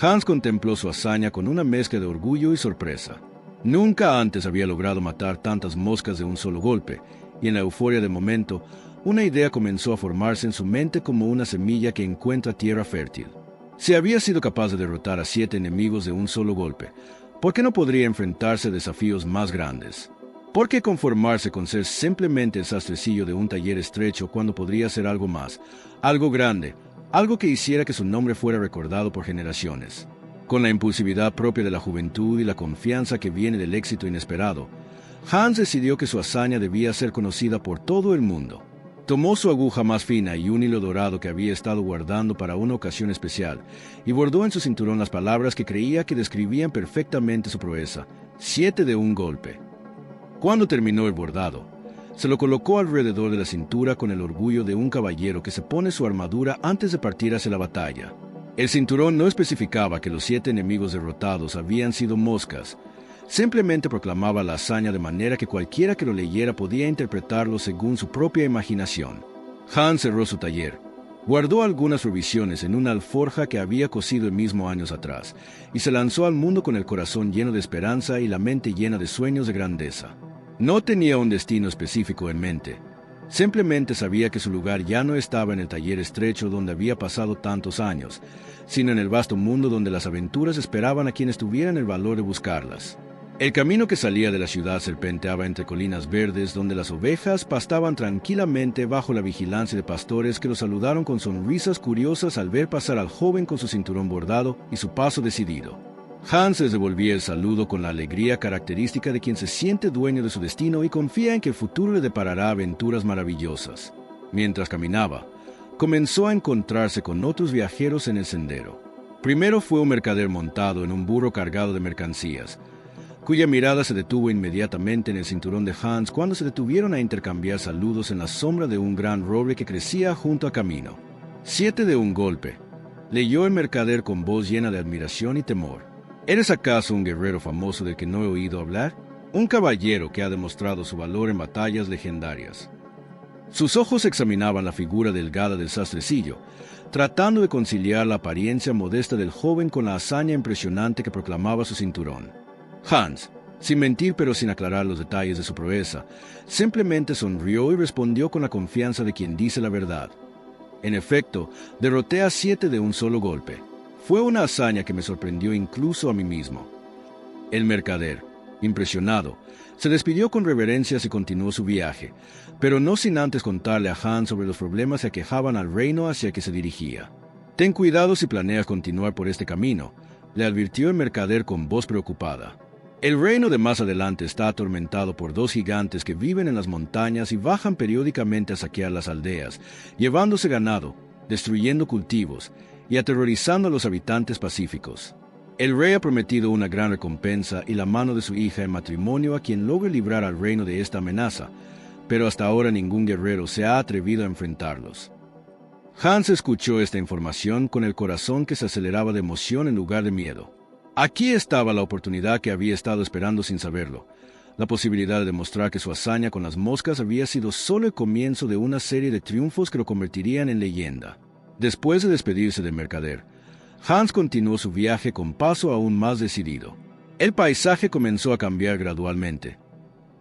Hans contempló su hazaña con una mezcla de orgullo y sorpresa. Nunca antes había logrado matar tantas moscas de un solo golpe, y en la euforia del momento, una idea comenzó a formarse en su mente como una semilla que encuentra tierra fértil. Si había sido capaz de derrotar a 7 enemigos de un solo golpe, ¿por qué no podría enfrentarse a desafíos más grandes? ¿Por qué conformarse con ser simplemente el sastrecillo de un taller estrecho cuando podría ser algo más, algo grande, algo que hiciera que su nombre fuera recordado por generaciones? Con la impulsividad propia de la juventud y la confianza que viene del éxito inesperado, Hans decidió que su hazaña debía ser conocida por todo el mundo. Tomó su aguja más fina y un hilo dorado que había estado guardando para una ocasión especial, y bordó en su cinturón las palabras que creía que describían perfectamente su proeza: 7 de un golpe. Cuando terminó el bordado, se lo colocó alrededor de la cintura con el orgullo de un caballero que se pone su armadura antes de partir hacia la batalla. El cinturón no especificaba que los 7 enemigos derrotados habían sido moscas. Simplemente proclamaba la hazaña de manera que cualquiera que lo leyera podía interpretarlo según su propia imaginación. Hans cerró su taller, guardó algunas provisiones en una alforja que había cosido el mismo años atrás, y se lanzó al mundo con el corazón lleno de esperanza y la mente llena de sueños de grandeza. No tenía un destino específico en mente. Simplemente sabía que su lugar ya no estaba en el taller estrecho donde había pasado tantos años, sino en el vasto mundo donde las aventuras esperaban a quienes tuvieran el valor de buscarlas. El camino que salía de la ciudad serpenteaba entre colinas verdes donde las ovejas pastaban tranquilamente bajo la vigilancia de pastores que lo saludaron con sonrisas curiosas al ver pasar al joven con su cinturón bordado y su paso decidido. Hans les devolvía el saludo con la alegría característica de quien se siente dueño de su destino y confía en que el futuro le deparará aventuras maravillosas. Mientras caminaba, comenzó a encontrarse con otros viajeros en el sendero. Primero fue un mercader montado en un burro cargado de mercancías, cuya mirada se detuvo inmediatamente en el cinturón de Hans cuando se detuvieron a intercambiar saludos en la sombra de un gran roble que crecía junto al camino. 7 de un golpe, leyó el mercader con voz llena de admiración y temor. ¿Eres acaso un guerrero famoso del que no he oído hablar? Un caballero que ha demostrado su valor en batallas legendarias. Sus ojos examinaban la figura delgada del sastrecillo, tratando de conciliar la apariencia modesta del joven con la hazaña impresionante que proclamaba su cinturón. Hans, sin mentir pero sin aclarar los detalles de su proeza, simplemente sonrió y respondió con la confianza de quien dice la verdad. En efecto, derroté a 7 de un solo golpe. Fue una hazaña que me sorprendió incluso a mí mismo. El mercader, impresionado, se despidió con reverencias y continuó su viaje, pero no sin antes contarle a Hans sobre los problemas que aquejaban al reino hacia el que se dirigía. «Ten cuidado si planeas continuar por este camino», le advirtió el mercader con voz preocupada. «El reino de más adelante está atormentado por 2 gigantes que viven en las montañas y bajan periódicamente a saquear las aldeas, llevándose ganado, destruyendo cultivos y aterrorizando a los habitantes pacíficos. El rey ha prometido una gran recompensa y la mano de su hija en matrimonio a quien logre librar al reino de esta amenaza, pero hasta ahora ningún guerrero se ha atrevido a enfrentarlos. Hans escuchó esta información con el corazón que se aceleraba de emoción en lugar de miedo. Aquí estaba la oportunidad que había estado esperando sin saberlo, la posibilidad de demostrar que su hazaña con las moscas había sido solo el comienzo de una serie de triunfos que lo convertirían en leyenda. Después de despedirse del mercader, Hans continuó su viaje con paso aún más decidido. El paisaje comenzó a cambiar gradualmente.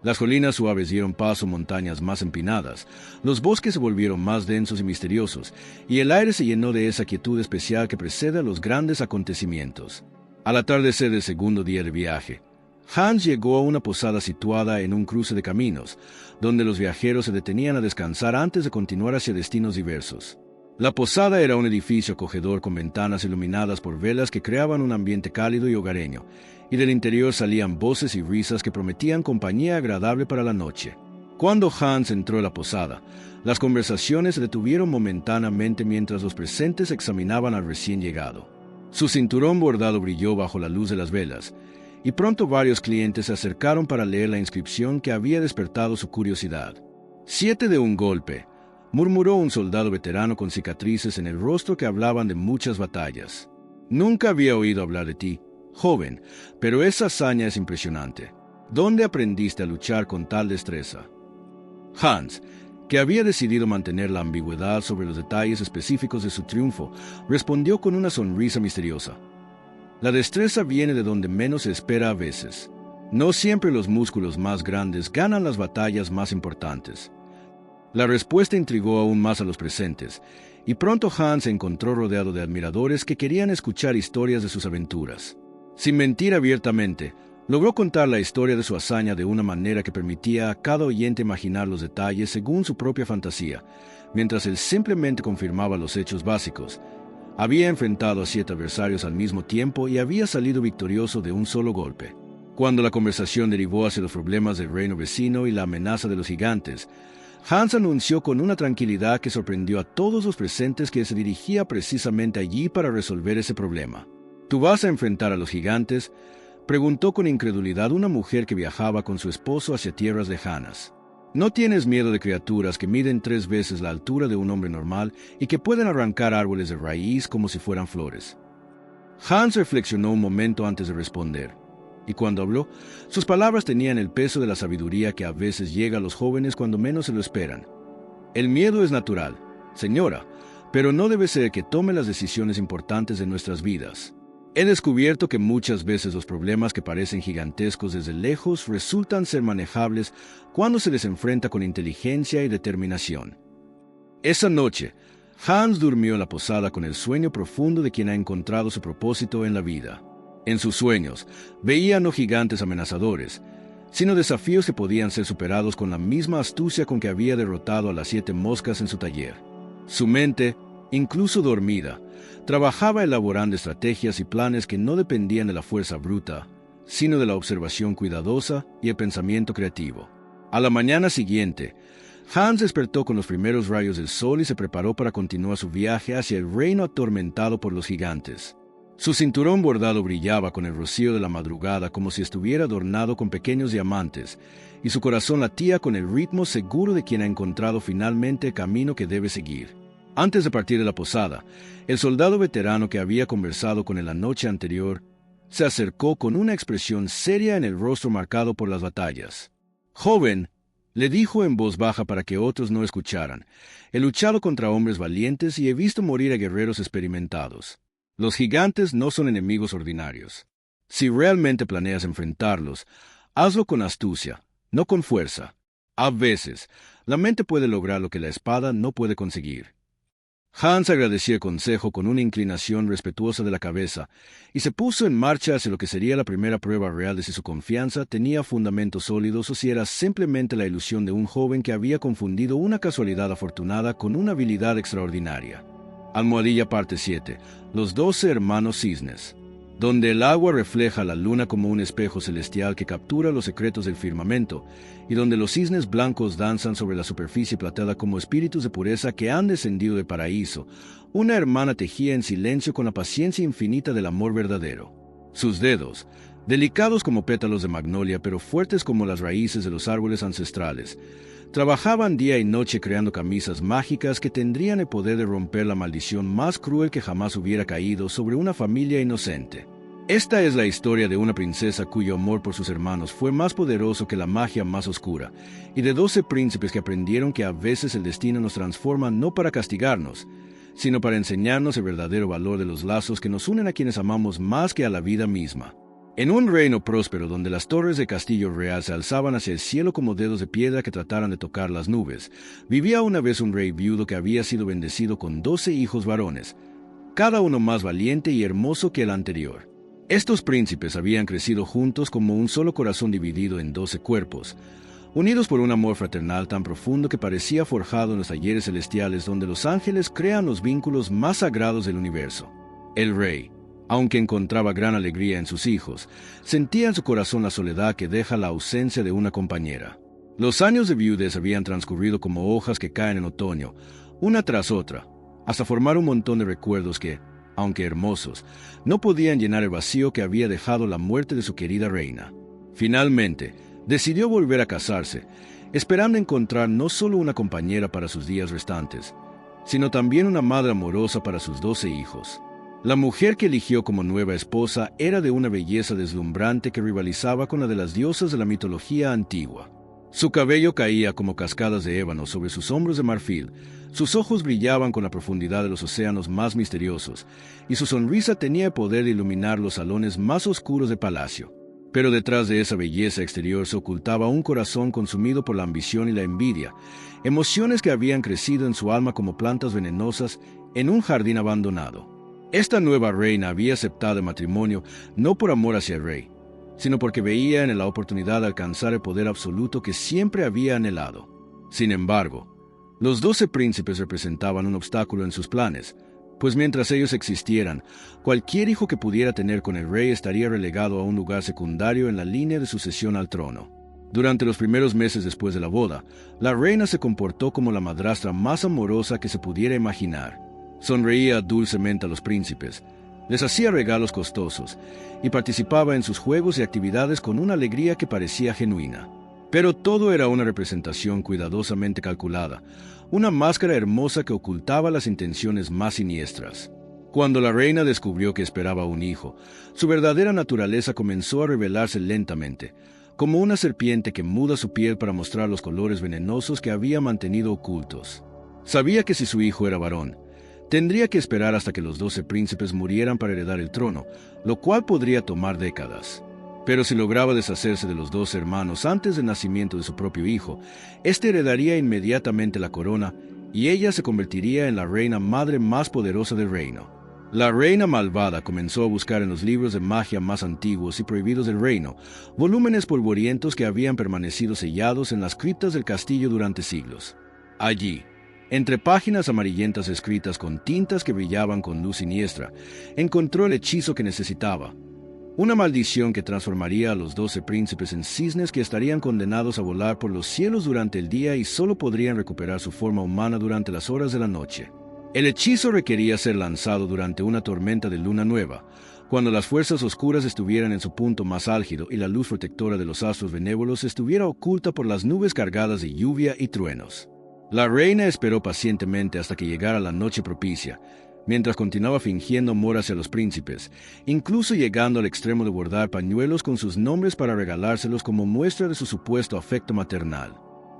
Las colinas suaves dieron paso a montañas más empinadas, los bosques se volvieron más densos y misteriosos, y el aire se llenó de esa quietud especial que precede a los grandes acontecimientos. Al atardecer del segundo día de viaje, Hans llegó a una posada situada en un cruce de caminos, donde los viajeros se detenían a descansar antes de continuar hacia destinos diversos. La posada era un edificio acogedor con ventanas iluminadas por velas que creaban un ambiente cálido y hogareño, y del interior salían voces y risas que prometían compañía agradable para la noche. Cuando Hans entró a la posada, las conversaciones se detuvieron momentáneamente mientras los presentes examinaban al recién llegado. Su cinturón bordado brilló bajo la luz de las velas, y pronto varios clientes se acercaron para leer la inscripción que había despertado su curiosidad. 7 de un golpe, murmuró un soldado veterano con cicatrices en el rostro que hablaban de muchas batallas. Nunca había oído hablar de ti, joven, pero esa hazaña es impresionante. ¿Dónde aprendiste a luchar con tal destreza? Hans, que había decidido mantener la ambigüedad sobre los detalles específicos de su triunfo, respondió con una sonrisa misteriosa. La destreza viene de donde menos se espera a veces. No siempre los músculos más grandes ganan las batallas más importantes. La respuesta intrigó aún más a los presentes, y pronto Hans se encontró rodeado de admiradores que querían escuchar historias de sus aventuras. Sin mentir abiertamente, logró contar la historia de su hazaña de una manera que permitía a cada oyente imaginar los detalles según su propia fantasía, mientras él simplemente confirmaba los hechos básicos. Había enfrentado a 7 adversarios al mismo tiempo y había salido victorioso de un solo golpe. Cuando la conversación derivó hacia los problemas del reino vecino y la amenaza de los gigantes, Hans anunció con una tranquilidad que sorprendió a todos los presentes que se dirigía precisamente allí para resolver ese problema. ¿Tú vas a enfrentar a los gigantes?, preguntó con incredulidad una mujer que viajaba con su esposo hacia tierras lejanas. ¿No tienes miedo de criaturas que miden 3 veces la altura de un hombre normal y que pueden arrancar árboles de raíz como si fueran flores? Hans reflexionó un momento antes de responder, y cuando habló, sus palabras tenían el peso de la sabiduría que a veces llega a los jóvenes cuando menos se lo esperan. El miedo es natural, señora, pero no debe ser el que tome las decisiones importantes de nuestras vidas. He descubierto que muchas veces los problemas que parecen gigantescos desde lejos resultan ser manejables cuando se les enfrenta con inteligencia y determinación. Esa noche, Hans durmió en la posada con el sueño profundo de quien ha encontrado su propósito en la vida. En sus sueños, veía no gigantes amenazadores, sino desafíos que podían ser superados con la misma astucia con que había derrotado a las 7 moscas en su taller. Su mente, incluso dormida, trabajaba elaborando estrategias y planes que no dependían de la fuerza bruta, sino de la observación cuidadosa y el pensamiento creativo. A la mañana siguiente, Hans despertó con los primeros rayos del sol y se preparó para continuar su viaje hacia el reino atormentado por los gigantes. Su cinturón bordado brillaba con el rocío de la madrugada como si estuviera adornado con pequeños diamantes, y su corazón latía con el ritmo seguro de quien ha encontrado finalmente el camino que debe seguir. Antes de partir de la posada, el soldado veterano que había conversado con él la noche anterior se acercó con una expresión seria en el rostro marcado por las batallas. «Joven», le dijo en voz baja para que otros no escucharan, «he luchado contra hombres valientes y he visto morir a guerreros experimentados. Los gigantes no son enemigos ordinarios. Si realmente planeas enfrentarlos, hazlo con astucia, no con fuerza. A veces, la mente puede lograr lo que la espada no puede conseguir». Hans agradeció el consejo con una inclinación respetuosa de la cabeza y se puso en marcha hacia lo que sería la primera prueba real de si su confianza tenía fundamentos sólidos o si era simplemente la ilusión de un joven que había confundido una casualidad afortunada con una habilidad extraordinaria. Almohadilla parte 7. Los 12 hermanos cisnes. Donde el agua refleja la luna como un espejo celestial que captura los secretos del firmamento, y donde los cisnes blancos danzan sobre la superficie plateada como espíritus de pureza que han descendido del paraíso, una hermana tejía en silencio con la paciencia infinita del amor verdadero. Sus dedos, delicados como pétalos de magnolia pero fuertes como las raíces de los árboles ancestrales, trabajaban día y noche creando camisas mágicas que tendrían el poder de romper la maldición más cruel que jamás hubiera caído sobre una familia inocente. Esta es la historia de una princesa cuyo amor por sus hermanos fue más poderoso que la magia más oscura, y de 12 príncipes que aprendieron que a veces el destino nos transforma no para castigarnos, sino para enseñarnos el verdadero valor de los lazos que nos unen a quienes amamos más que a la vida misma. En un reino próspero donde las torres del castillo real se alzaban hacia el cielo como dedos de piedra que trataran de tocar las nubes, vivía una vez un rey viudo que había sido bendecido con 12 hijos varones, cada uno más valiente y hermoso que el anterior. Estos príncipes habían crecido juntos como un solo corazón dividido en 12 cuerpos, unidos por un amor fraternal tan profundo que parecía forjado en los talleres celestiales donde los ángeles crean los vínculos más sagrados del universo. El rey, aunque encontraba gran alegría en sus hijos, sentía en su corazón la soledad que deja la ausencia de una compañera. Los años de viudez habían transcurrido como hojas que caen en otoño, una tras otra, hasta formar un montón de recuerdos que, aunque hermosos, no podían llenar el vacío que había dejado la muerte de su querida reina. Finalmente, decidió volver a casarse, esperando encontrar no solo una compañera para sus días restantes, sino también una madre amorosa para sus 12 hijos. La mujer que eligió como nueva esposa era de una belleza deslumbrante que rivalizaba con la de las diosas de la mitología antigua. Su cabello caía como cascadas de ébano sobre sus hombros de marfil, sus ojos brillaban con la profundidad de los océanos más misteriosos, y su sonrisa tenía el poder de iluminar los salones más oscuros del palacio. Pero detrás de esa belleza exterior se ocultaba un corazón consumido por la ambición y la envidia, emociones que habían crecido en su alma como plantas venenosas en un jardín abandonado. Esta nueva reina había aceptado el matrimonio no por amor hacia el rey, sino porque veía en él la oportunidad de alcanzar el poder absoluto que siempre había anhelado. Sin embargo, los 12 príncipes representaban un obstáculo en sus planes, pues mientras ellos existieran, cualquier hijo que pudiera tener con el rey estaría relegado a un lugar secundario en la línea de sucesión al trono. Durante los primeros meses después de la boda, la reina se comportó como la madrastra más amorosa que se pudiera imaginar. Sonreía dulcemente a los príncipes, les hacía regalos costosos y participaba en sus juegos y actividades con una alegría que parecía genuina. Pero todo era una representación cuidadosamente calculada, una máscara hermosa que ocultaba las intenciones más siniestras. Cuando la reina descubrió que esperaba un hijo, su verdadera naturaleza comenzó a revelarse lentamente, como una serpiente que muda su piel para mostrar los colores venenosos que había mantenido ocultos. Sabía que si su hijo era varón, tendría que esperar hasta que los 12 príncipes murieran para heredar el trono, lo cual podría tomar décadas. Pero si lograba deshacerse de los 12 hermanos antes del nacimiento de su propio hijo, éste heredaría inmediatamente la corona y ella se convertiría en la reina madre más poderosa del reino. La reina malvada comenzó a buscar en los libros de magia más antiguos y prohibidos del reino, volúmenes polvorientos que habían permanecido sellados en las criptas del castillo durante siglos. Allí, entre páginas amarillentas escritas con tintas que brillaban con luz siniestra, encontró el hechizo que necesitaba. Una maldición que transformaría a los 12 príncipes en cisnes que estarían condenados a volar por los cielos durante el día y solo podrían recuperar su forma humana durante las horas de la noche. El hechizo requería ser lanzado durante una tormenta de luna nueva, cuando las fuerzas oscuras estuvieran en su punto más álgido y la luz protectora de los astros benévolos estuviera oculta por las nubes cargadas de lluvia y truenos. La reina esperó pacientemente hasta que llegara la noche propicia, mientras continuaba fingiendo amor hacia los príncipes, incluso llegando al extremo de bordar pañuelos con sus nombres para regalárselos como muestra de su supuesto afecto maternal.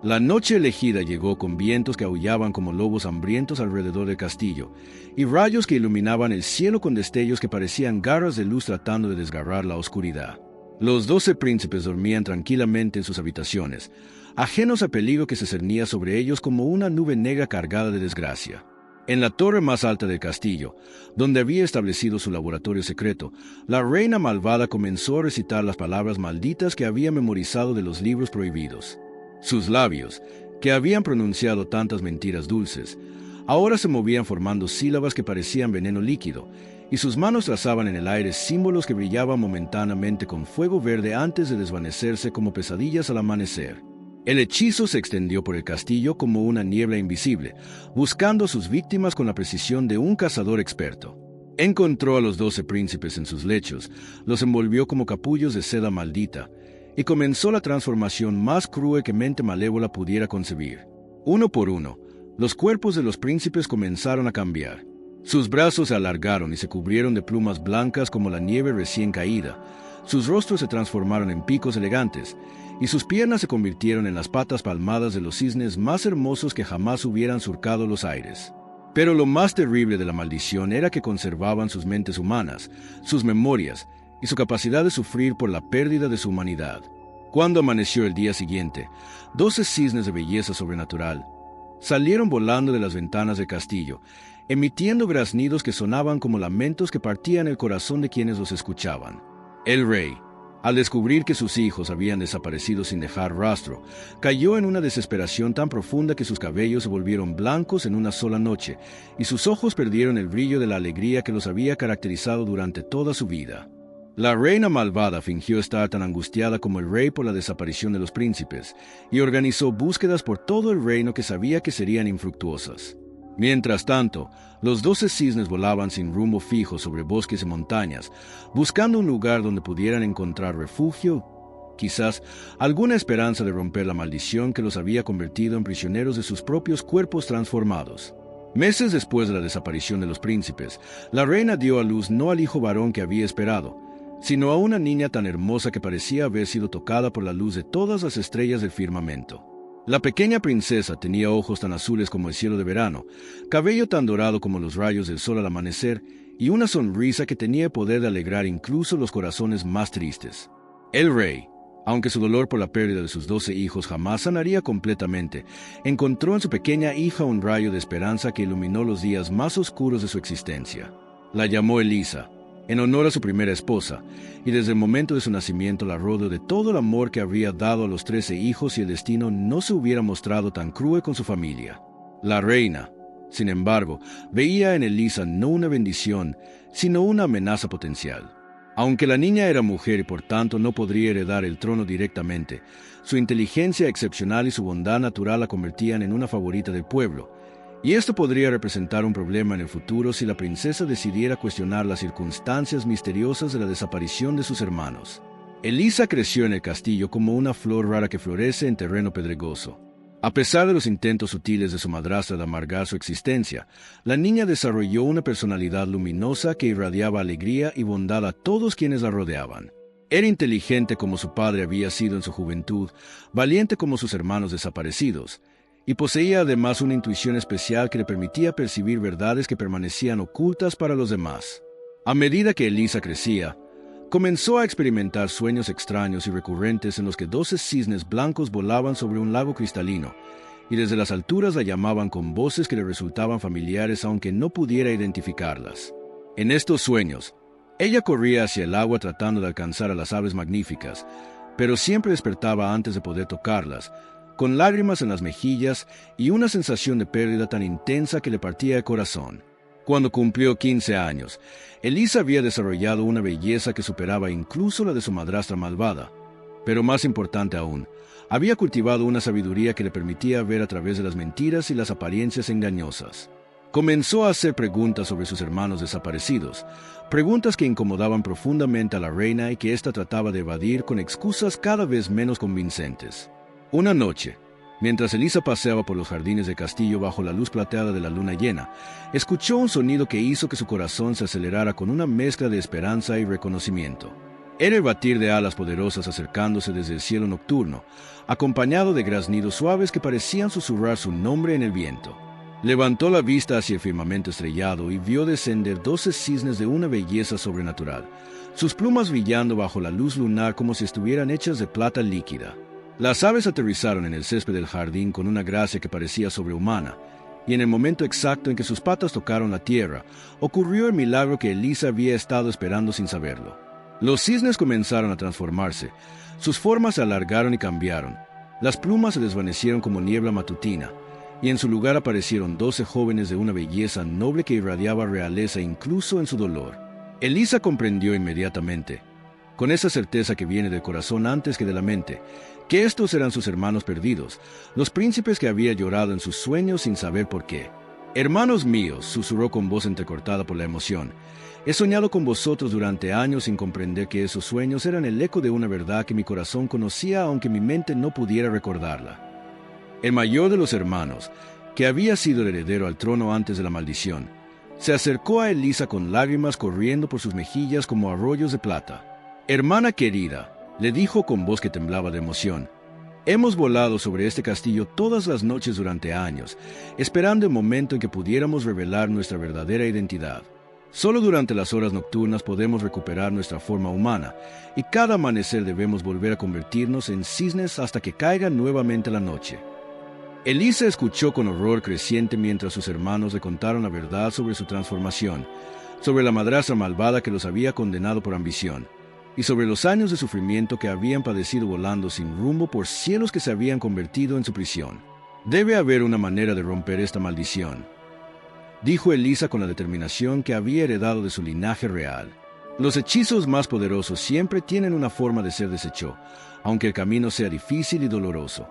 La noche elegida llegó con vientos que aullaban como lobos hambrientos alrededor del castillo, y rayos que iluminaban el cielo con destellos que parecían garras de luz tratando de desgarrar la oscuridad. Los 12 príncipes dormían tranquilamente en sus habitaciones, ajenos al peligro que se cernía sobre ellos como una nube negra cargada de desgracia. En la torre más alta del castillo, donde había establecido su laboratorio secreto, la reina malvada comenzó a recitar las palabras malditas que había memorizado de los libros prohibidos. Sus labios, que habían pronunciado tantas mentiras dulces, ahora se movían formando sílabas que parecían veneno líquido, y sus manos trazaban en el aire símbolos que brillaban momentáneamente con fuego verde antes de desvanecerse como pesadillas al amanecer. El hechizo se extendió por el castillo como una niebla invisible, buscando a sus víctimas con la precisión de un cazador experto. Encontró a los 12 príncipes en sus lechos, los envolvió como capullos de seda maldita, y comenzó la transformación más cruel que mente malévola pudiera concebir. Uno por uno, los cuerpos de los príncipes comenzaron a cambiar. Sus brazos se alargaron y se cubrieron de plumas blancas como la nieve recién caída. Sus rostros se transformaron en picos elegantes, y sus piernas se convirtieron en las patas palmadas de los cisnes más hermosos que jamás hubieran surcado los aires. Pero lo más terrible de la maldición era que conservaban sus mentes humanas, sus memorias y su capacidad de sufrir por la pérdida de su humanidad. Cuando amaneció el día siguiente, 12 cisnes de belleza sobrenatural salieron volando de las ventanas del castillo, emitiendo graznidos que sonaban como lamentos que partían el corazón de quienes los escuchaban. El rey, al descubrir que sus hijos habían desaparecido sin dejar rastro, cayó en una desesperación tan profunda que sus cabellos se volvieron blancos en una sola noche, y sus ojos perdieron el brillo de la alegría que los había caracterizado durante toda su vida. La reina malvada fingió estar tan angustiada como el rey por la desaparición de los príncipes, y organizó búsquedas por todo el reino que sabía que serían infructuosas. Mientras tanto, los 12 cisnes volaban sin rumbo fijo sobre bosques y montañas, buscando un lugar donde pudieran encontrar refugio, quizás alguna esperanza de romper la maldición que los había convertido en prisioneros de sus propios cuerpos transformados. Meses después de la desaparición de los príncipes, la reina dio a luz no al hijo varón que había esperado, sino a una niña tan hermosa que parecía haber sido tocada por la luz de todas las estrellas del firmamento. La pequeña princesa tenía ojos tan azules como el cielo de verano, cabello tan dorado como los rayos del sol al amanecer, y una sonrisa que tenía el poder de alegrar incluso los corazones más tristes. El rey, aunque su dolor por la pérdida de sus 12 hijos jamás sanaría completamente, encontró en su pequeña hija un rayo de esperanza que iluminó los días más oscuros de su existencia. La llamó Elisa, en honor a su primera esposa, y desde el momento de su nacimiento la rodeó de todo el amor que habría dado a los 13 hijos y el destino no se hubiera mostrado tan cruel con su familia. La reina, sin embargo, veía en Elisa no una bendición, sino una amenaza potencial. Aunque la niña era mujer y por tanto no podría heredar el trono directamente, su inteligencia excepcional y su bondad natural la convertían en una favorita del pueblo, y esto podría representar un problema en el futuro si la princesa decidiera cuestionar las circunstancias misteriosas de la desaparición de sus hermanos. Elisa creció en el castillo como una flor rara que florece en terreno pedregoso. A pesar de los intentos sutiles de su madrastra de amargar su existencia, la niña desarrolló una personalidad luminosa que irradiaba alegría y bondad a todos quienes la rodeaban. Era inteligente como su padre había sido en su juventud, valiente como sus hermanos desaparecidos, y poseía además una intuición especial que le permitía percibir verdades que permanecían ocultas para los demás. A medida que Elisa crecía, comenzó a experimentar sueños extraños y recurrentes en los que 12 cisnes blancos volaban sobre un lago cristalino, y desde las alturas la llamaban con voces que le resultaban familiares aunque no pudiera identificarlas. En estos sueños, ella corría hacia el agua tratando de alcanzar a las aves magníficas, pero siempre despertaba antes de poder tocarlas, con lágrimas en las mejillas y una sensación de pérdida tan intensa que le partía el corazón. Cuando cumplió 15 años, Elisa había desarrollado una belleza que superaba incluso la de su madrastra malvada. Pero más importante aún, había cultivado una sabiduría que le permitía ver a través de las mentiras y las apariencias engañosas. Comenzó a hacer preguntas sobre sus hermanos desaparecidos, preguntas que incomodaban profundamente a la reina y que ésta trataba de evadir con excusas cada vez menos convincentes. Una noche, mientras Elisa paseaba por los jardines del castillo bajo la luz plateada de la luna llena, escuchó un sonido que hizo que su corazón se acelerara con una mezcla de esperanza y reconocimiento. Era el batir de alas poderosas acercándose desde el cielo nocturno, acompañado de graznidos suaves que parecían susurrar su nombre en el viento. Levantó la vista hacia el firmamento estrellado y vio descender 12 cisnes de una belleza sobrenatural, sus plumas brillando bajo la luz lunar como si estuvieran hechas de plata líquida. Las aves aterrizaron en el césped del jardín con una gracia que parecía sobrehumana, y en el momento exacto en que sus patas tocaron la tierra, ocurrió el milagro que Elisa había estado esperando sin saberlo. Los cisnes comenzaron a transformarse, sus formas se alargaron y cambiaron, las plumas se desvanecieron como niebla matutina, y en su lugar aparecieron 12 jóvenes de una belleza noble que irradiaba realeza incluso en su dolor. Elisa comprendió inmediatamente, con esa certeza que viene del corazón antes que de la mente, que estos eran sus hermanos perdidos, los príncipes que había llorado en sus sueños sin saber por qué. Hermanos míos, susurró con voz entrecortada por la emoción, he soñado con vosotros durante años sin comprender que esos sueños eran el eco de una verdad que mi corazón conocía aunque mi mente no pudiera recordarla. El mayor de los hermanos, que había sido el heredero al trono antes de la maldición, se acercó a Elisa con lágrimas corriendo por sus mejillas como arroyos de plata. Hermana querida, le dijo con voz que temblaba de emoción, hemos volado sobre este castillo todas las noches durante años, esperando el momento en que pudiéramos revelar nuestra verdadera identidad. Solo durante las horas nocturnas podemos recuperar nuestra forma humana, y cada amanecer debemos volver a convertirnos en cisnes hasta que caiga nuevamente la noche. Elisa escuchó con horror creciente mientras sus hermanos le contaron la verdad sobre su transformación, sobre la madrastra malvada que los había condenado por ambición, y sobre los años de sufrimiento que habían padecido volando sin rumbo por cielos que se habían convertido en su prisión. Debe haber una manera de romper esta maldición, dijo Elisa con la determinación que había heredado de su linaje real. Los hechizos más poderosos siempre tienen una forma de ser deshecho, aunque el camino sea difícil y doloroso.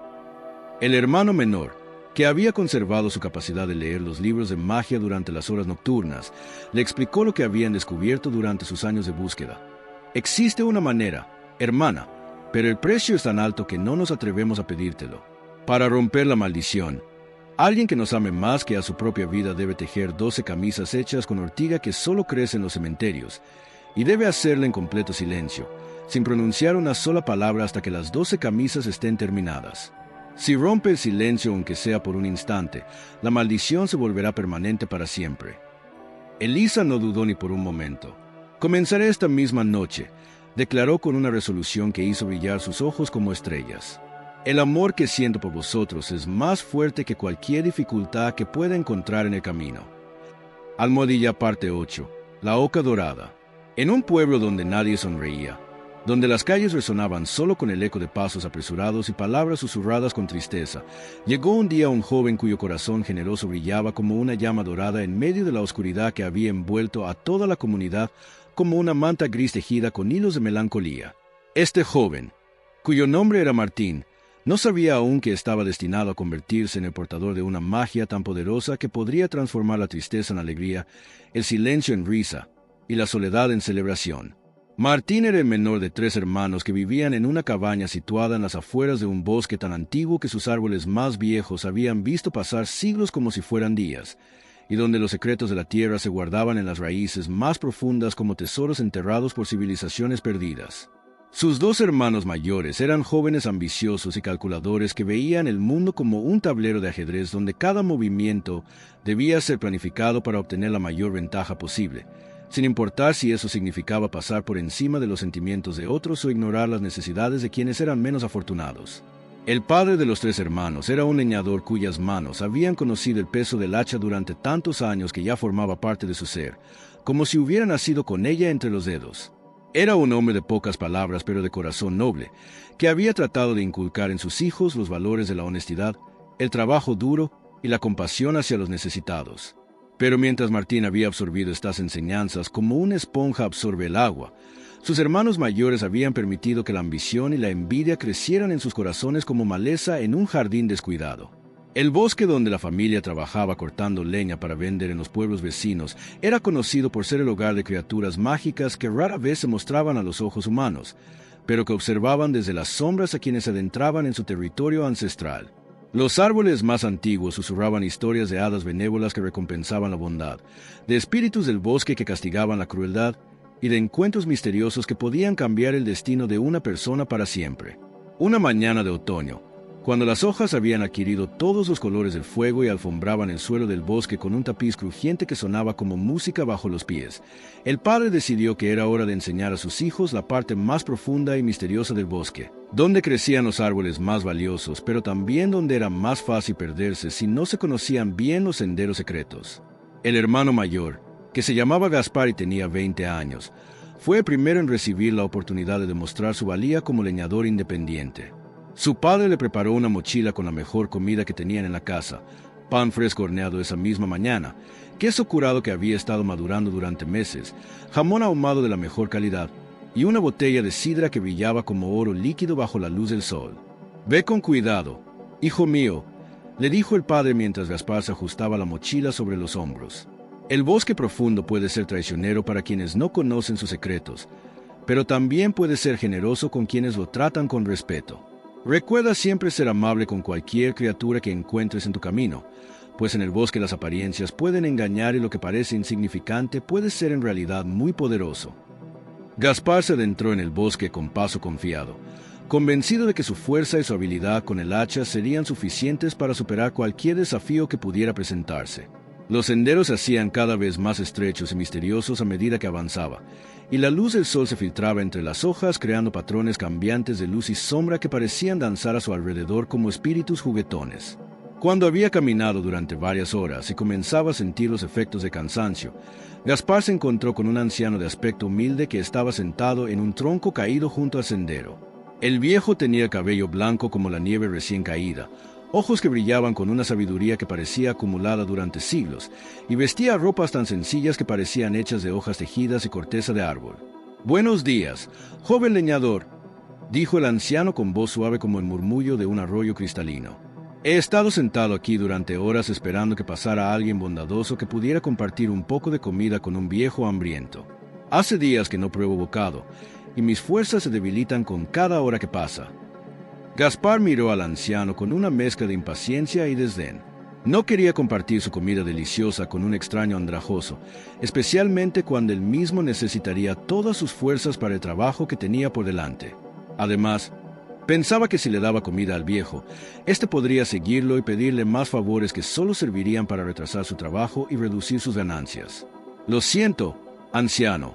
El hermano menor, que había conservado su capacidad de leer los libros de magia durante las horas nocturnas, le explicó lo que habían descubierto durante sus años de búsqueda. Existe una manera, hermana, pero el precio es tan alto que no nos atrevemos a pedírtelo. Para romper la maldición, alguien que nos ame más que a su propia vida debe tejer 12 camisas hechas con ortiga que solo crece en los cementerios, y debe hacerlo en completo silencio, sin pronunciar una sola palabra hasta que las 12 camisas estén terminadas. Si rompe el silencio aunque sea por un instante, la maldición se volverá permanente para siempre. Elisa no dudó ni por un momento. Comenzaré esta misma noche, declaró con una resolución que hizo brillar sus ojos como estrellas. El amor que siento por vosotros es más fuerte que cualquier dificultad que pueda encontrar en el camino. Almohadilla parte 8. La Oca Dorada. En un pueblo donde nadie sonreía, donde las calles resonaban solo con el eco de pasos apresurados y palabras susurradas con tristeza, llegó un día un joven cuyo corazón generoso brillaba como una llama dorada en medio de la oscuridad que había envuelto a toda la comunidad como una manta gris tejida con hilos de melancolía. Este joven, cuyo nombre era Martín, no sabía aún que estaba destinado a convertirse en el portador de una magia tan poderosa que podría transformar la tristeza en alegría, el silencio en risa y la soledad en celebración. Martín era el menor de 3 hermanos que vivían en una cabaña situada en las afueras de un bosque tan antiguo que sus árboles más viejos habían visto pasar siglos como si fueran días, y donde los secretos de la tierra se guardaban en las raíces más profundas como tesoros enterrados por civilizaciones perdidas. Sus 2 hermanos mayores eran jóvenes ambiciosos y calculadores que veían el mundo como un tablero de ajedrez donde cada movimiento debía ser planificado para obtener la mayor ventaja posible, sin importar si eso significaba pasar por encima de los sentimientos de otros o ignorar las necesidades de quienes eran menos afortunados. El padre de los 3 hermanos era un leñador cuyas manos habían conocido el peso del hacha durante tantos años que ya formaba parte de su ser, como si hubiera nacido con ella entre los dedos. Era un hombre de pocas palabras pero de corazón noble, que había tratado de inculcar en sus hijos los valores de la honestidad, el trabajo duro y la compasión hacia los necesitados. Pero mientras Martín había absorbido estas enseñanzas como una esponja absorbe el agua, sus hermanos mayores habían permitido que la ambición y la envidia crecieran en sus corazones como maleza en un jardín descuidado. El bosque donde la familia trabajaba cortando leña para vender en los pueblos vecinos era conocido por ser el hogar de criaturas mágicas que rara vez se mostraban a los ojos humanos, pero que observaban desde las sombras a quienes se adentraban en su territorio ancestral. Los árboles más antiguos susurraban historias de hadas benévolas que recompensaban la bondad, de espíritus del bosque que castigaban la crueldad y de encuentros misteriosos que podían cambiar el destino de una persona para siempre. Una mañana de otoño, cuando las hojas habían adquirido todos los colores del fuego y alfombraban el suelo del bosque con un tapiz crujiente que sonaba como música bajo los pies, el padre decidió que era hora de enseñar a sus hijos la parte más profunda y misteriosa del bosque, donde crecían los árboles más valiosos, pero también donde era más fácil perderse si no se conocían bien los senderos secretos. El hermano mayor, que se llamaba Gaspar y tenía 20 años, fue el primero en recibir la oportunidad de demostrar su valía como leñador independiente. Su padre le preparó una mochila con la mejor comida que tenían en la casa, pan fresco horneado esa misma mañana, queso curado que había estado madurando durante meses, jamón ahumado de la mejor calidad y una botella de sidra que brillaba como oro líquido bajo la luz del sol. «Ve con cuidado, hijo mío», le dijo el padre mientras Gaspar se ajustaba la mochila sobre los hombros. El bosque profundo puede ser traicionero para quienes no conocen sus secretos, pero también puede ser generoso con quienes lo tratan con respeto. Recuerda siempre ser amable con cualquier criatura que encuentres en tu camino, pues en el bosque las apariencias pueden engañar y lo que parece insignificante puede ser en realidad muy poderoso. Gaspar se adentró en el bosque con paso confiado, convencido de que su fuerza y su habilidad con el hacha serían suficientes para superar cualquier desafío que pudiera presentarse. Los senderos se hacían cada vez más estrechos y misteriosos a medida que avanzaba, y la luz del sol se filtraba entre las hojas creando patrones cambiantes de luz y sombra que parecían danzar a su alrededor como espíritus juguetones. Cuando había caminado durante varias horas y comenzaba a sentir los efectos de cansancio, Gaspar se encontró con un anciano de aspecto humilde que estaba sentado en un tronco caído junto al sendero. El viejo tenía cabello blanco como la nieve recién caída, ojos que brillaban con una sabiduría que parecía acumulada durante siglos, y vestía ropas tan sencillas que parecían hechas de hojas tejidas y corteza de árbol. «Buenos días, joven leñador», dijo el anciano con voz suave como el murmullo de un arroyo cristalino. «He estado sentado aquí durante horas esperando que pasara alguien bondadoso que pudiera compartir un poco de comida con un viejo hambriento. Hace días que no pruebo bocado, y mis fuerzas se debilitan con cada hora que pasa». Gaspar miró al anciano con una mezcla de impaciencia y desdén. No quería compartir su comida deliciosa con un extraño andrajoso, especialmente cuando él mismo necesitaría todas sus fuerzas para el trabajo que tenía por delante. Además, pensaba que si le daba comida al viejo, éste podría seguirlo y pedirle más favores que solo servirían para retrasar su trabajo y reducir sus ganancias. «Lo siento, anciano»,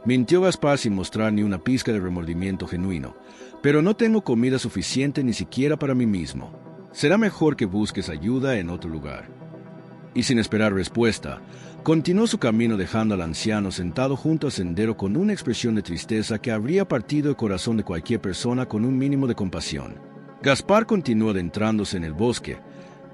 mintió Gaspar sin mostrar ni una pizca de remordimiento genuino, «pero no tengo comida suficiente ni siquiera para mí mismo. Será mejor que busques ayuda en otro lugar». Y sin esperar respuesta, continuó su camino dejando al anciano sentado junto al sendero con una expresión de tristeza que habría partido el corazón de cualquier persona con un mínimo de compasión. Gaspar continuó adentrándose en el bosque,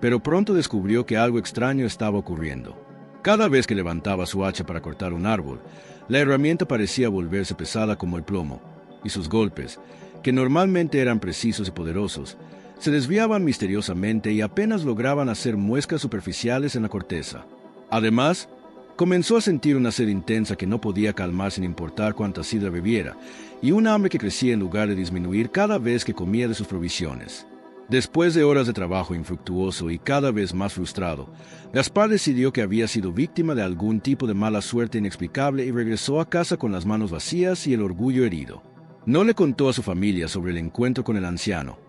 pero pronto descubrió que algo extraño estaba ocurriendo. Cada vez que levantaba su hacha para cortar un árbol, la herramienta parecía volverse pesada como el plomo, y sus golpes, que normalmente eran precisos y poderosos, se desviaban misteriosamente y apenas lograban hacer muescas superficiales en la corteza. Además, comenzó a sentir una sed intensa que no podía calmar sin importar cuánta sidra bebiera, y un hambre que crecía en lugar de disminuir cada vez que comía de sus provisiones. Después de horas de trabajo infructuoso y cada vez más frustrado, Gaspar decidió que había sido víctima de algún tipo de mala suerte inexplicable y regresó a casa con las manos vacías y el orgullo herido. No le contó a su familia sobre el encuentro con el anciano,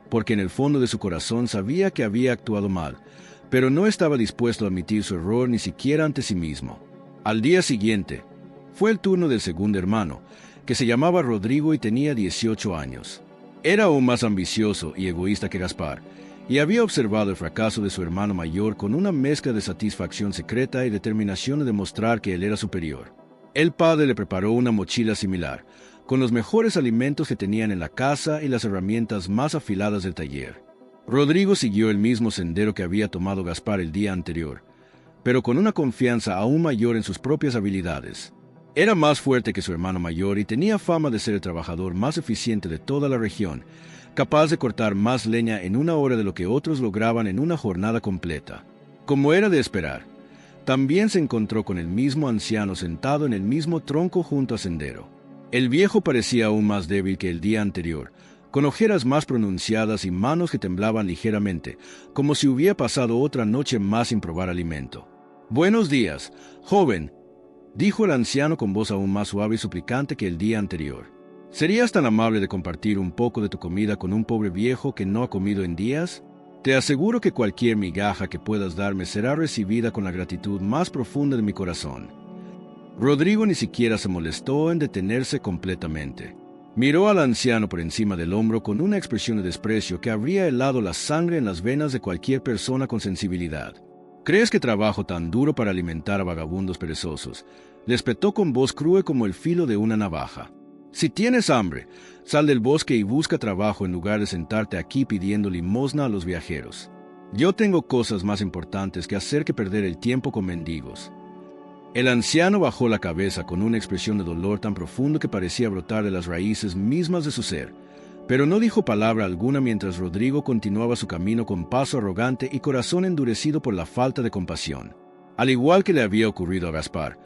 porque en el fondo de su corazón sabía que había actuado mal, pero no estaba dispuesto a admitir su error ni siquiera ante sí mismo. Al día siguiente, fue el turno del segundo hermano, que se llamaba Rodrigo y tenía 18 años. Era aún más ambicioso y egoísta que Gaspar, y había observado el fracaso de su hermano mayor con una mezcla de satisfacción secreta y determinación de demostrar que él era superior. El padre le preparó una mochila similar, con los mejores alimentos que tenían en la casa y las herramientas más afiladas del taller. Rodrigo siguió el mismo sendero que había tomado Gaspar el día anterior, pero con una confianza aún mayor en sus propias habilidades. Era más fuerte que su hermano mayor y tenía fama de ser el trabajador más eficiente de toda la región, capaz de cortar más leña en una hora de lo que otros lograban en una jornada completa. Como era de esperar, también se encontró con el mismo anciano sentado en el mismo tronco junto al sendero. El viejo parecía aún más débil que el día anterior, con ojeras más pronunciadas y manos que temblaban ligeramente, como si hubiera pasado otra noche más sin probar alimento. «Buenos días, joven», dijo el anciano con voz aún más suave y suplicante que el día anterior. «¿Serías tan amable de compartir un poco de tu comida con un pobre viejo que no ha comido en días? Te aseguro que cualquier migaja que puedas darme será recibida con la gratitud más profunda de mi corazón». Rodrigo ni siquiera se molestó en detenerse completamente. Miró al anciano por encima del hombro con una expresión de desprecio que habría helado la sangre en las venas de cualquier persona con sensibilidad. «¿Crees que trabajo tan duro para alimentar a vagabundos perezosos?», le espetó con voz cruel como el filo de una navaja. «Si tienes hambre, sal del bosque y busca trabajo en lugar de sentarte aquí pidiendo limosna a los viajeros. Yo tengo cosas más importantes que hacer que perder el tiempo con mendigos». El anciano bajó la cabeza con una expresión de dolor tan profundo que parecía brotar de las raíces mismas de su ser, Pero no dijo palabra alguna mientras Rodrigo continuaba su camino con paso arrogante y corazón endurecido por la falta de compasión. Al igual que le había ocurrido a Gaspar,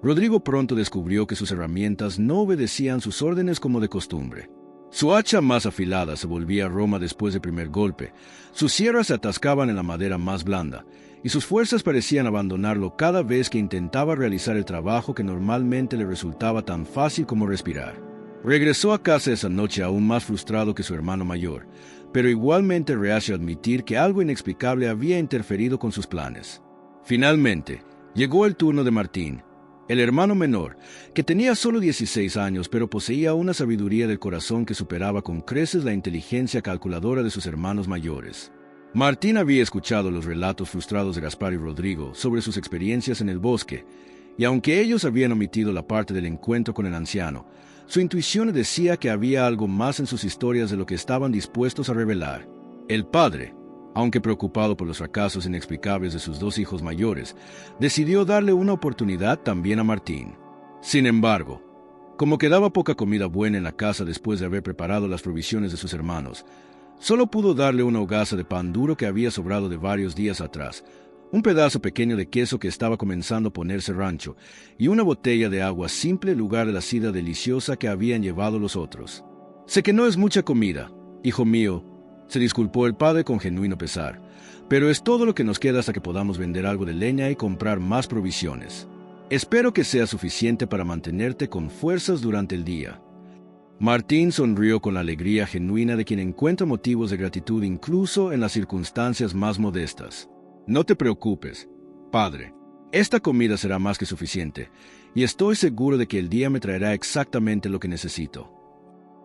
Rodrigo pronto descubrió que sus herramientas no obedecían sus órdenes como de costumbre. Su hacha más afilada se volvía roma después del primer golpe, sus sierras se atascaban en la madera más blanda, y sus fuerzas parecían abandonarlo cada vez que intentaba realizar el trabajo que normalmente le resultaba tan fácil como respirar. Regresó a casa esa noche aún más frustrado que su hermano mayor, pero igualmente reacio a admitir que algo inexplicable había interferido con sus planes. Finalmente, llegó el turno de Martín, el hermano menor, que tenía solo 16 años pero poseía una sabiduría del corazón que superaba con creces la inteligencia calculadora de sus hermanos mayores. Martín había escuchado los relatos frustrados de Gaspar y Rodrigo sobre sus experiencias en el bosque, y aunque ellos habían omitido la parte del encuentro con el anciano, su intuición decía que había algo más en sus historias de lo que estaban dispuestos a revelar. El padre, aunque preocupado por los fracasos inexplicables de sus dos hijos mayores, decidió darle una oportunidad también a Martín. Sin embargo, como quedaba poca comida buena en la casa después de haber preparado las provisiones de sus hermanos, solo pudo darle una hogaza de pan duro que había sobrado de varios días atrás, un pedazo pequeño de queso que estaba comenzando a ponerse rancho, y una botella de agua simple en lugar de la sidra deliciosa que habían llevado los otros. «Sé que no es mucha comida, hijo mío», se disculpó el padre con genuino pesar, «pero es todo lo que nos queda hasta que podamos vender algo de leña y comprar más provisiones. Espero que sea suficiente para mantenerte con fuerzas durante el día». Martín sonrió con la alegría genuina de quien encuentra motivos de gratitud incluso en las circunstancias más modestas. «No te preocupes, padre. Esta comida será más que suficiente, y estoy seguro de que el día me traerá exactamente lo que necesito».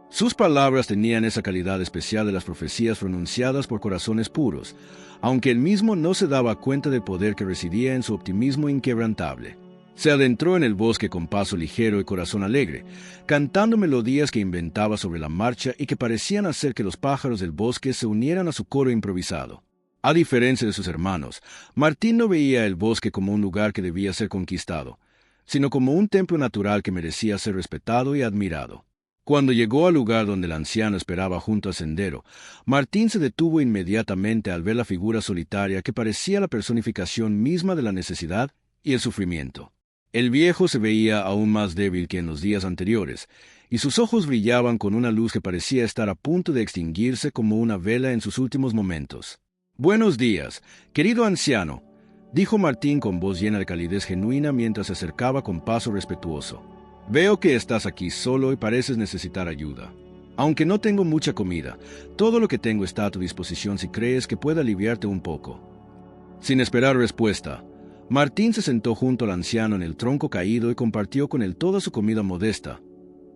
Sus palabras tenían esa calidad especial de las profecías pronunciadas por corazones puros, aunque él mismo no se daba cuenta del poder que residía en su optimismo inquebrantable. Se adentró en el bosque con paso ligero y corazón alegre, cantando melodías que inventaba sobre la marcha y que parecían hacer que los pájaros del bosque se unieran a su coro improvisado. A diferencia de sus hermanos, Martín no veía el bosque como un lugar que debía ser conquistado, sino como un templo natural que merecía ser respetado y admirado. Cuando llegó al lugar donde el anciano esperaba junto al sendero, Martín se detuvo inmediatamente al ver la figura solitaria que parecía la personificación misma de la necesidad y el sufrimiento. El viejo se veía aún más débil que en los días anteriores, y sus ojos brillaban con una luz que parecía estar a punto de extinguirse como una vela en sus últimos momentos. «Buenos días, querido anciano», dijo Martín con voz llena de calidez genuina mientras se acercaba con paso respetuoso. «Veo que estás aquí solo y pareces necesitar ayuda. Aunque no tengo mucha comida, todo lo que tengo está a tu disposición si crees que pueda aliviarte un poco». Sin esperar respuesta, Martín se sentó junto al anciano en el tronco caído y compartió con él toda su comida modesta.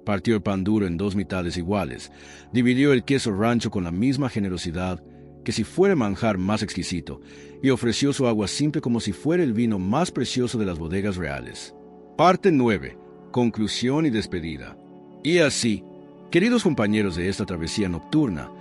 Partió el pan duro en 2 mitades iguales, dividió el queso rancho con la misma generosidad que si fuera manjar más exquisito, y ofreció su agua simple como si fuera el vino más precioso de las bodegas reales. Parte 9. Conclusión y despedida. Y así, queridos compañeros de esta travesía nocturna,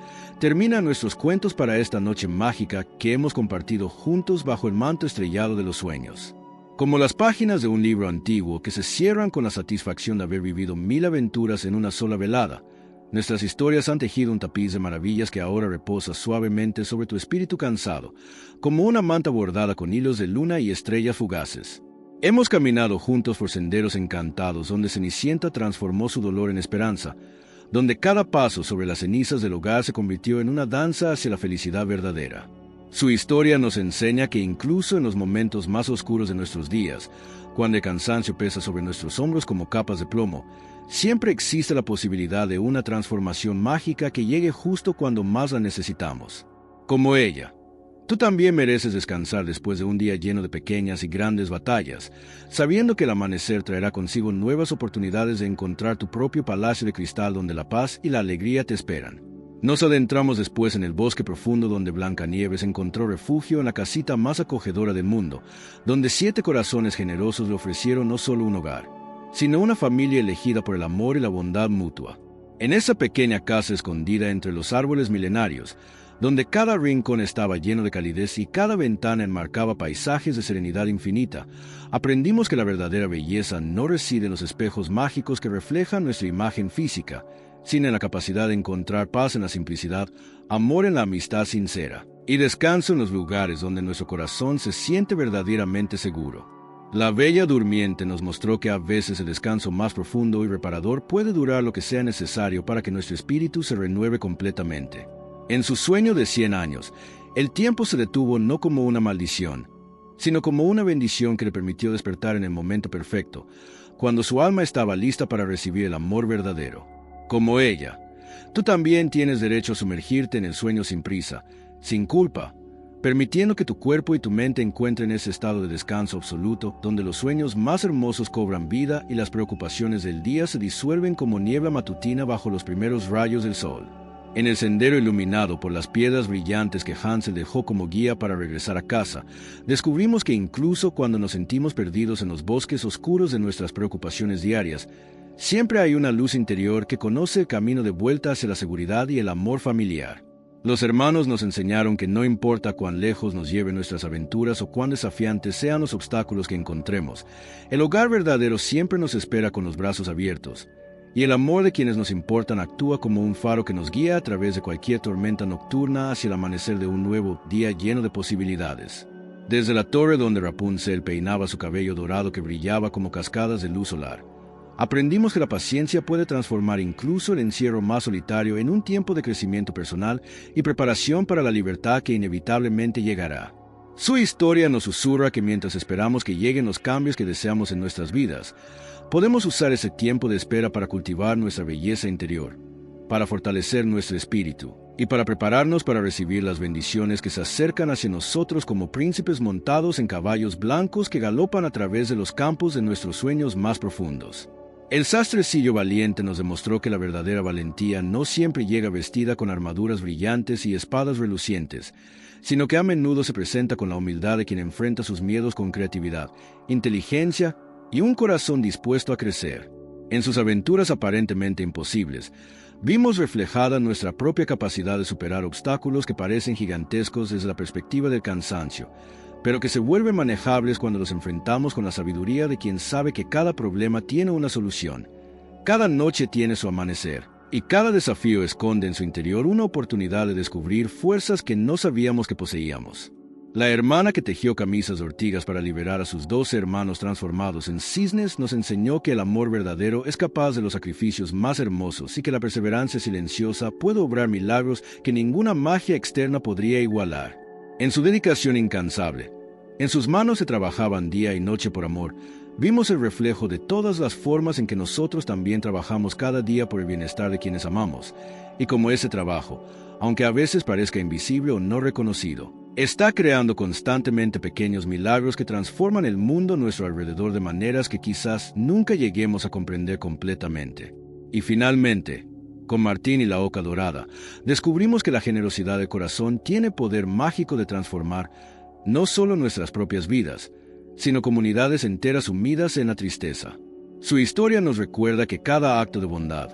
terminan nuestros cuentos para esta noche mágica que hemos compartido juntos bajo el manto estrellado de los sueños. Como las páginas de un libro antiguo que se cierran con la satisfacción de haber vivido 1000 aventuras en una sola velada, nuestras historias han tejido un tapiz de maravillas que ahora reposa suavemente sobre tu espíritu cansado, como una manta bordada con hilos de luna y estrellas fugaces. Hemos caminado juntos por senderos encantados donde Cenicienta transformó su dolor en esperanza, donde cada paso sobre las cenizas del hogar se convirtió en una danza hacia la felicidad verdadera. Su historia nos enseña que incluso en los momentos más oscuros de nuestros días, cuando el cansancio pesa sobre nuestros hombros como capas de plomo, siempre existe la posibilidad de una transformación mágica que llegue justo cuando más la necesitamos. Como ella, tú también mereces descansar después de un día lleno de pequeñas y grandes batallas, sabiendo que el amanecer traerá consigo nuevas oportunidades de encontrar tu propio palacio de cristal donde la paz y la alegría te esperan. Nos adentramos después en el bosque profundo donde Blancanieves encontró refugio en la casita más acogedora del mundo, donde 7 corazones generosos le ofrecieron no solo un hogar, sino una familia elegida por el amor y la bondad mutua. En esa pequeña casa escondida entre los árboles milenarios, donde cada rincón estaba lleno de calidez y cada ventana enmarcaba paisajes de serenidad infinita, aprendimos que la verdadera belleza no reside en los espejos mágicos que reflejan nuestra imagen física, sino en la capacidad de encontrar paz en la simplicidad, amor en la amistad sincera, y descanso en los lugares donde nuestro corazón se siente verdaderamente seguro. La Bella Durmiente nos mostró que a veces el descanso más profundo y reparador puede durar lo que sea necesario para que nuestro espíritu se renueve completamente. En su sueño de 100 años, el tiempo se detuvo no como una maldición, sino como una bendición que le permitió despertar en el momento perfecto, cuando su alma estaba lista para recibir el amor verdadero. Como ella, tú también tienes derecho a sumergirte en el sueño sin prisa, sin culpa, permitiendo que tu cuerpo y tu mente encuentren ese estado de descanso absoluto donde los sueños más hermosos cobran vida y las preocupaciones del día se disuelven como niebla matutina bajo los primeros rayos del sol. En el sendero iluminado por las piedras brillantes que Hansel dejó como guía para regresar a casa, descubrimos que incluso cuando nos sentimos perdidos en los bosques oscuros de nuestras preocupaciones diarias, siempre hay una luz interior que conoce el camino de vuelta hacia la seguridad y el amor familiar. Los hermanos nos enseñaron que no importa cuán lejos nos lleven nuestras aventuras o cuán desafiantes sean los obstáculos que encontremos, el hogar verdadero siempre nos espera con los brazos abiertos, y el amor de quienes nos importan actúa como un faro que nos guía a través de cualquier tormenta nocturna hacia el amanecer de un nuevo día lleno de posibilidades. Desde la torre donde Rapunzel peinaba su cabello dorado que brillaba como cascadas de luz solar, aprendimos que la paciencia puede transformar incluso el encierro más solitario en un tiempo de crecimiento personal y preparación para la libertad que inevitablemente llegará. Su historia nos susurra que mientras esperamos que lleguen los cambios que deseamos en nuestras vidas, podemos usar ese tiempo de espera para cultivar nuestra belleza interior, para fortalecer nuestro espíritu y para prepararnos para recibir las bendiciones que se acercan hacia nosotros como príncipes montados en caballos blancos que galopan a través de los campos de nuestros sueños más profundos. El sastrecillo valiente nos demostró que la verdadera valentía no siempre llega vestida con armaduras brillantes y espadas relucientes, sino que a menudo se presenta con la humildad de quien enfrenta sus miedos con creatividad, inteligencia y un corazón dispuesto a crecer. En sus aventuras aparentemente imposibles, vimos reflejada nuestra propia capacidad de superar obstáculos que parecen gigantescos desde la perspectiva del cansancio, pero que se vuelven manejables cuando los enfrentamos con la sabiduría de quien sabe que cada problema tiene una solución. Cada noche tiene su amanecer, y cada desafío esconde en su interior una oportunidad de descubrir fuerzas que no sabíamos que poseíamos. La hermana que tejió camisas de ortigas para liberar a sus 12 hermanos transformados en cisnes nos enseñó que el amor verdadero es capaz de los sacrificios más hermosos y que la perseverancia silenciosa puede obrar milagros que ninguna magia externa podría igualar. En su dedicación incansable, en sus manos se trabajaban día y noche por amor, vimos el reflejo de todas las formas en que nosotros también trabajamos cada día por el bienestar de quienes amamos, y como ese trabajo, aunque a veces parezca invisible o no reconocido, está creando constantemente pequeños milagros que transforman el mundo a nuestro alrededor de maneras que quizás nunca lleguemos a comprender completamente. Y finalmente, con Martín y la Oca Dorada, descubrimos que la generosidad del corazón tiene poder mágico de transformar no solo nuestras propias vidas, sino comunidades enteras sumidas en la tristeza. Su historia nos recuerda que cada acto de bondad,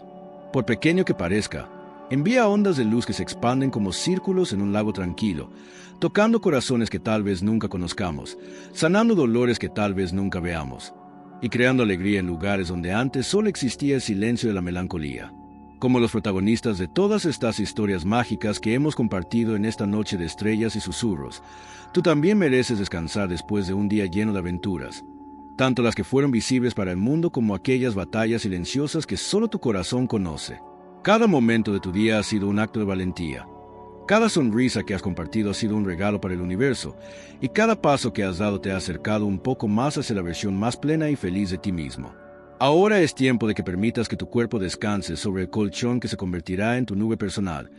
por pequeño que parezca, envía ondas de luz que se expanden como círculos en un lago tranquilo, tocando corazones que tal vez nunca conozcamos, sanando dolores que tal vez nunca veamos, y creando alegría en lugares donde antes solo existía el silencio de la melancolía. Como los protagonistas de todas estas historias mágicas que hemos compartido en esta noche de estrellas y susurros, tú también mereces descansar después de un día lleno de aventuras, tanto las que fueron visibles para el mundo como aquellas batallas silenciosas que solo tu corazón conoce. Cada momento de tu día ha sido un acto de valentía. Cada sonrisa que has compartido ha sido un regalo para el universo, y cada paso que has dado te ha acercado un poco más hacia la versión más plena y feliz de ti mismo. Ahora es tiempo de que permitas que tu cuerpo descanse sobre el colchón que se convertirá en tu nube personal,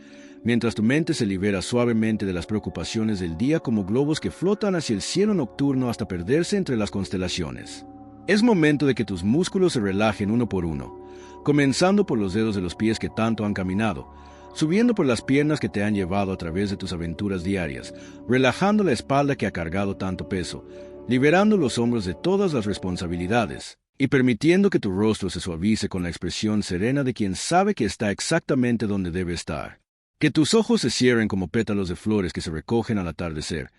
mientras tu mente se libera suavemente de las preocupaciones del día como globos que flotan hacia el cielo nocturno hasta perderse entre las constelaciones. Es momento de que tus músculos se relajen uno por uno, comenzando por los dedos de los pies que tanto han caminado, subiendo por las piernas que te han llevado a través de tus aventuras diarias, relajando la espalda que ha cargado tanto peso, liberando los hombros de todas las responsabilidades, y permitiendo que tu rostro se suavice con la expresión serena de quien sabe que está exactamente donde debe estar. Que tus ojos se cierren como pétalos de flores que se recogen al atardecer,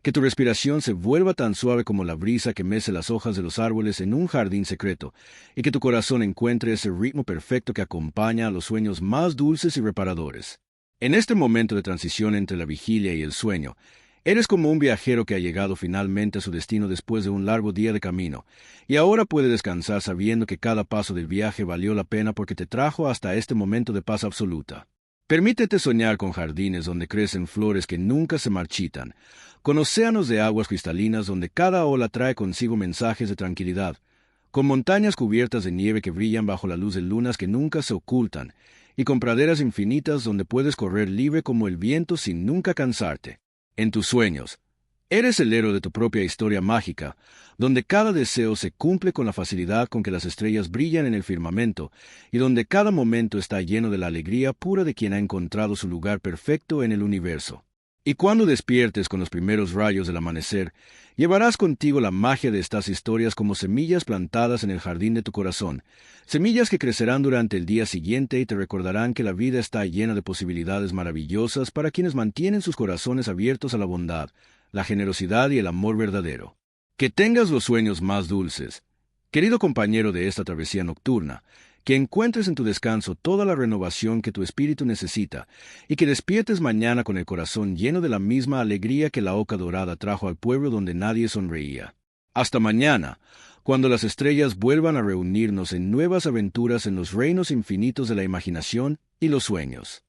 Que tu respiración se vuelva tan suave como la brisa que mece las hojas de los árboles en un jardín secreto, y que tu corazón encuentre ese ritmo perfecto que acompaña a los sueños más dulces y reparadores. En este momento de transición entre la vigilia y el sueño, eres como un viajero que ha llegado finalmente a su destino después de un largo día de camino, y ahora puede descansar sabiendo que cada paso del viaje valió la pena porque te trajo hasta este momento de paz absoluta. Permítete soñar con jardines donde crecen flores que nunca se marchitan, con océanos de aguas cristalinas donde cada ola trae consigo mensajes de tranquilidad, con montañas cubiertas de nieve que brillan bajo la luz de lunas que nunca se ocultan, y con praderas infinitas donde puedes correr libre como el viento sin nunca cansarte. En tus sueños, eres el héroe de tu propia historia mágica, donde cada deseo se cumple con la facilidad con que las estrellas brillan en el firmamento, y donde cada momento está lleno de la alegría pura de quien ha encontrado su lugar perfecto en el universo. Y cuando despiertes con los primeros rayos del amanecer, llevarás contigo la magia de estas historias como semillas plantadas en el jardín de tu corazón, semillas que crecerán durante el día siguiente y te recordarán que la vida está llena de posibilidades maravillosas para quienes mantienen sus corazones abiertos a la bondad, la generosidad y el amor verdadero. Que tengas los sueños más dulces. Querido compañero de esta travesía nocturna, que encuentres en tu descanso toda la renovación que tu espíritu necesita, y que despiertes mañana con el corazón lleno de la misma alegría que la oca dorada trajo al pueblo donde nadie sonreía. Hasta mañana, cuando las estrellas vuelvan a reunirnos en nuevas aventuras en los reinos infinitos de la imaginación y los sueños.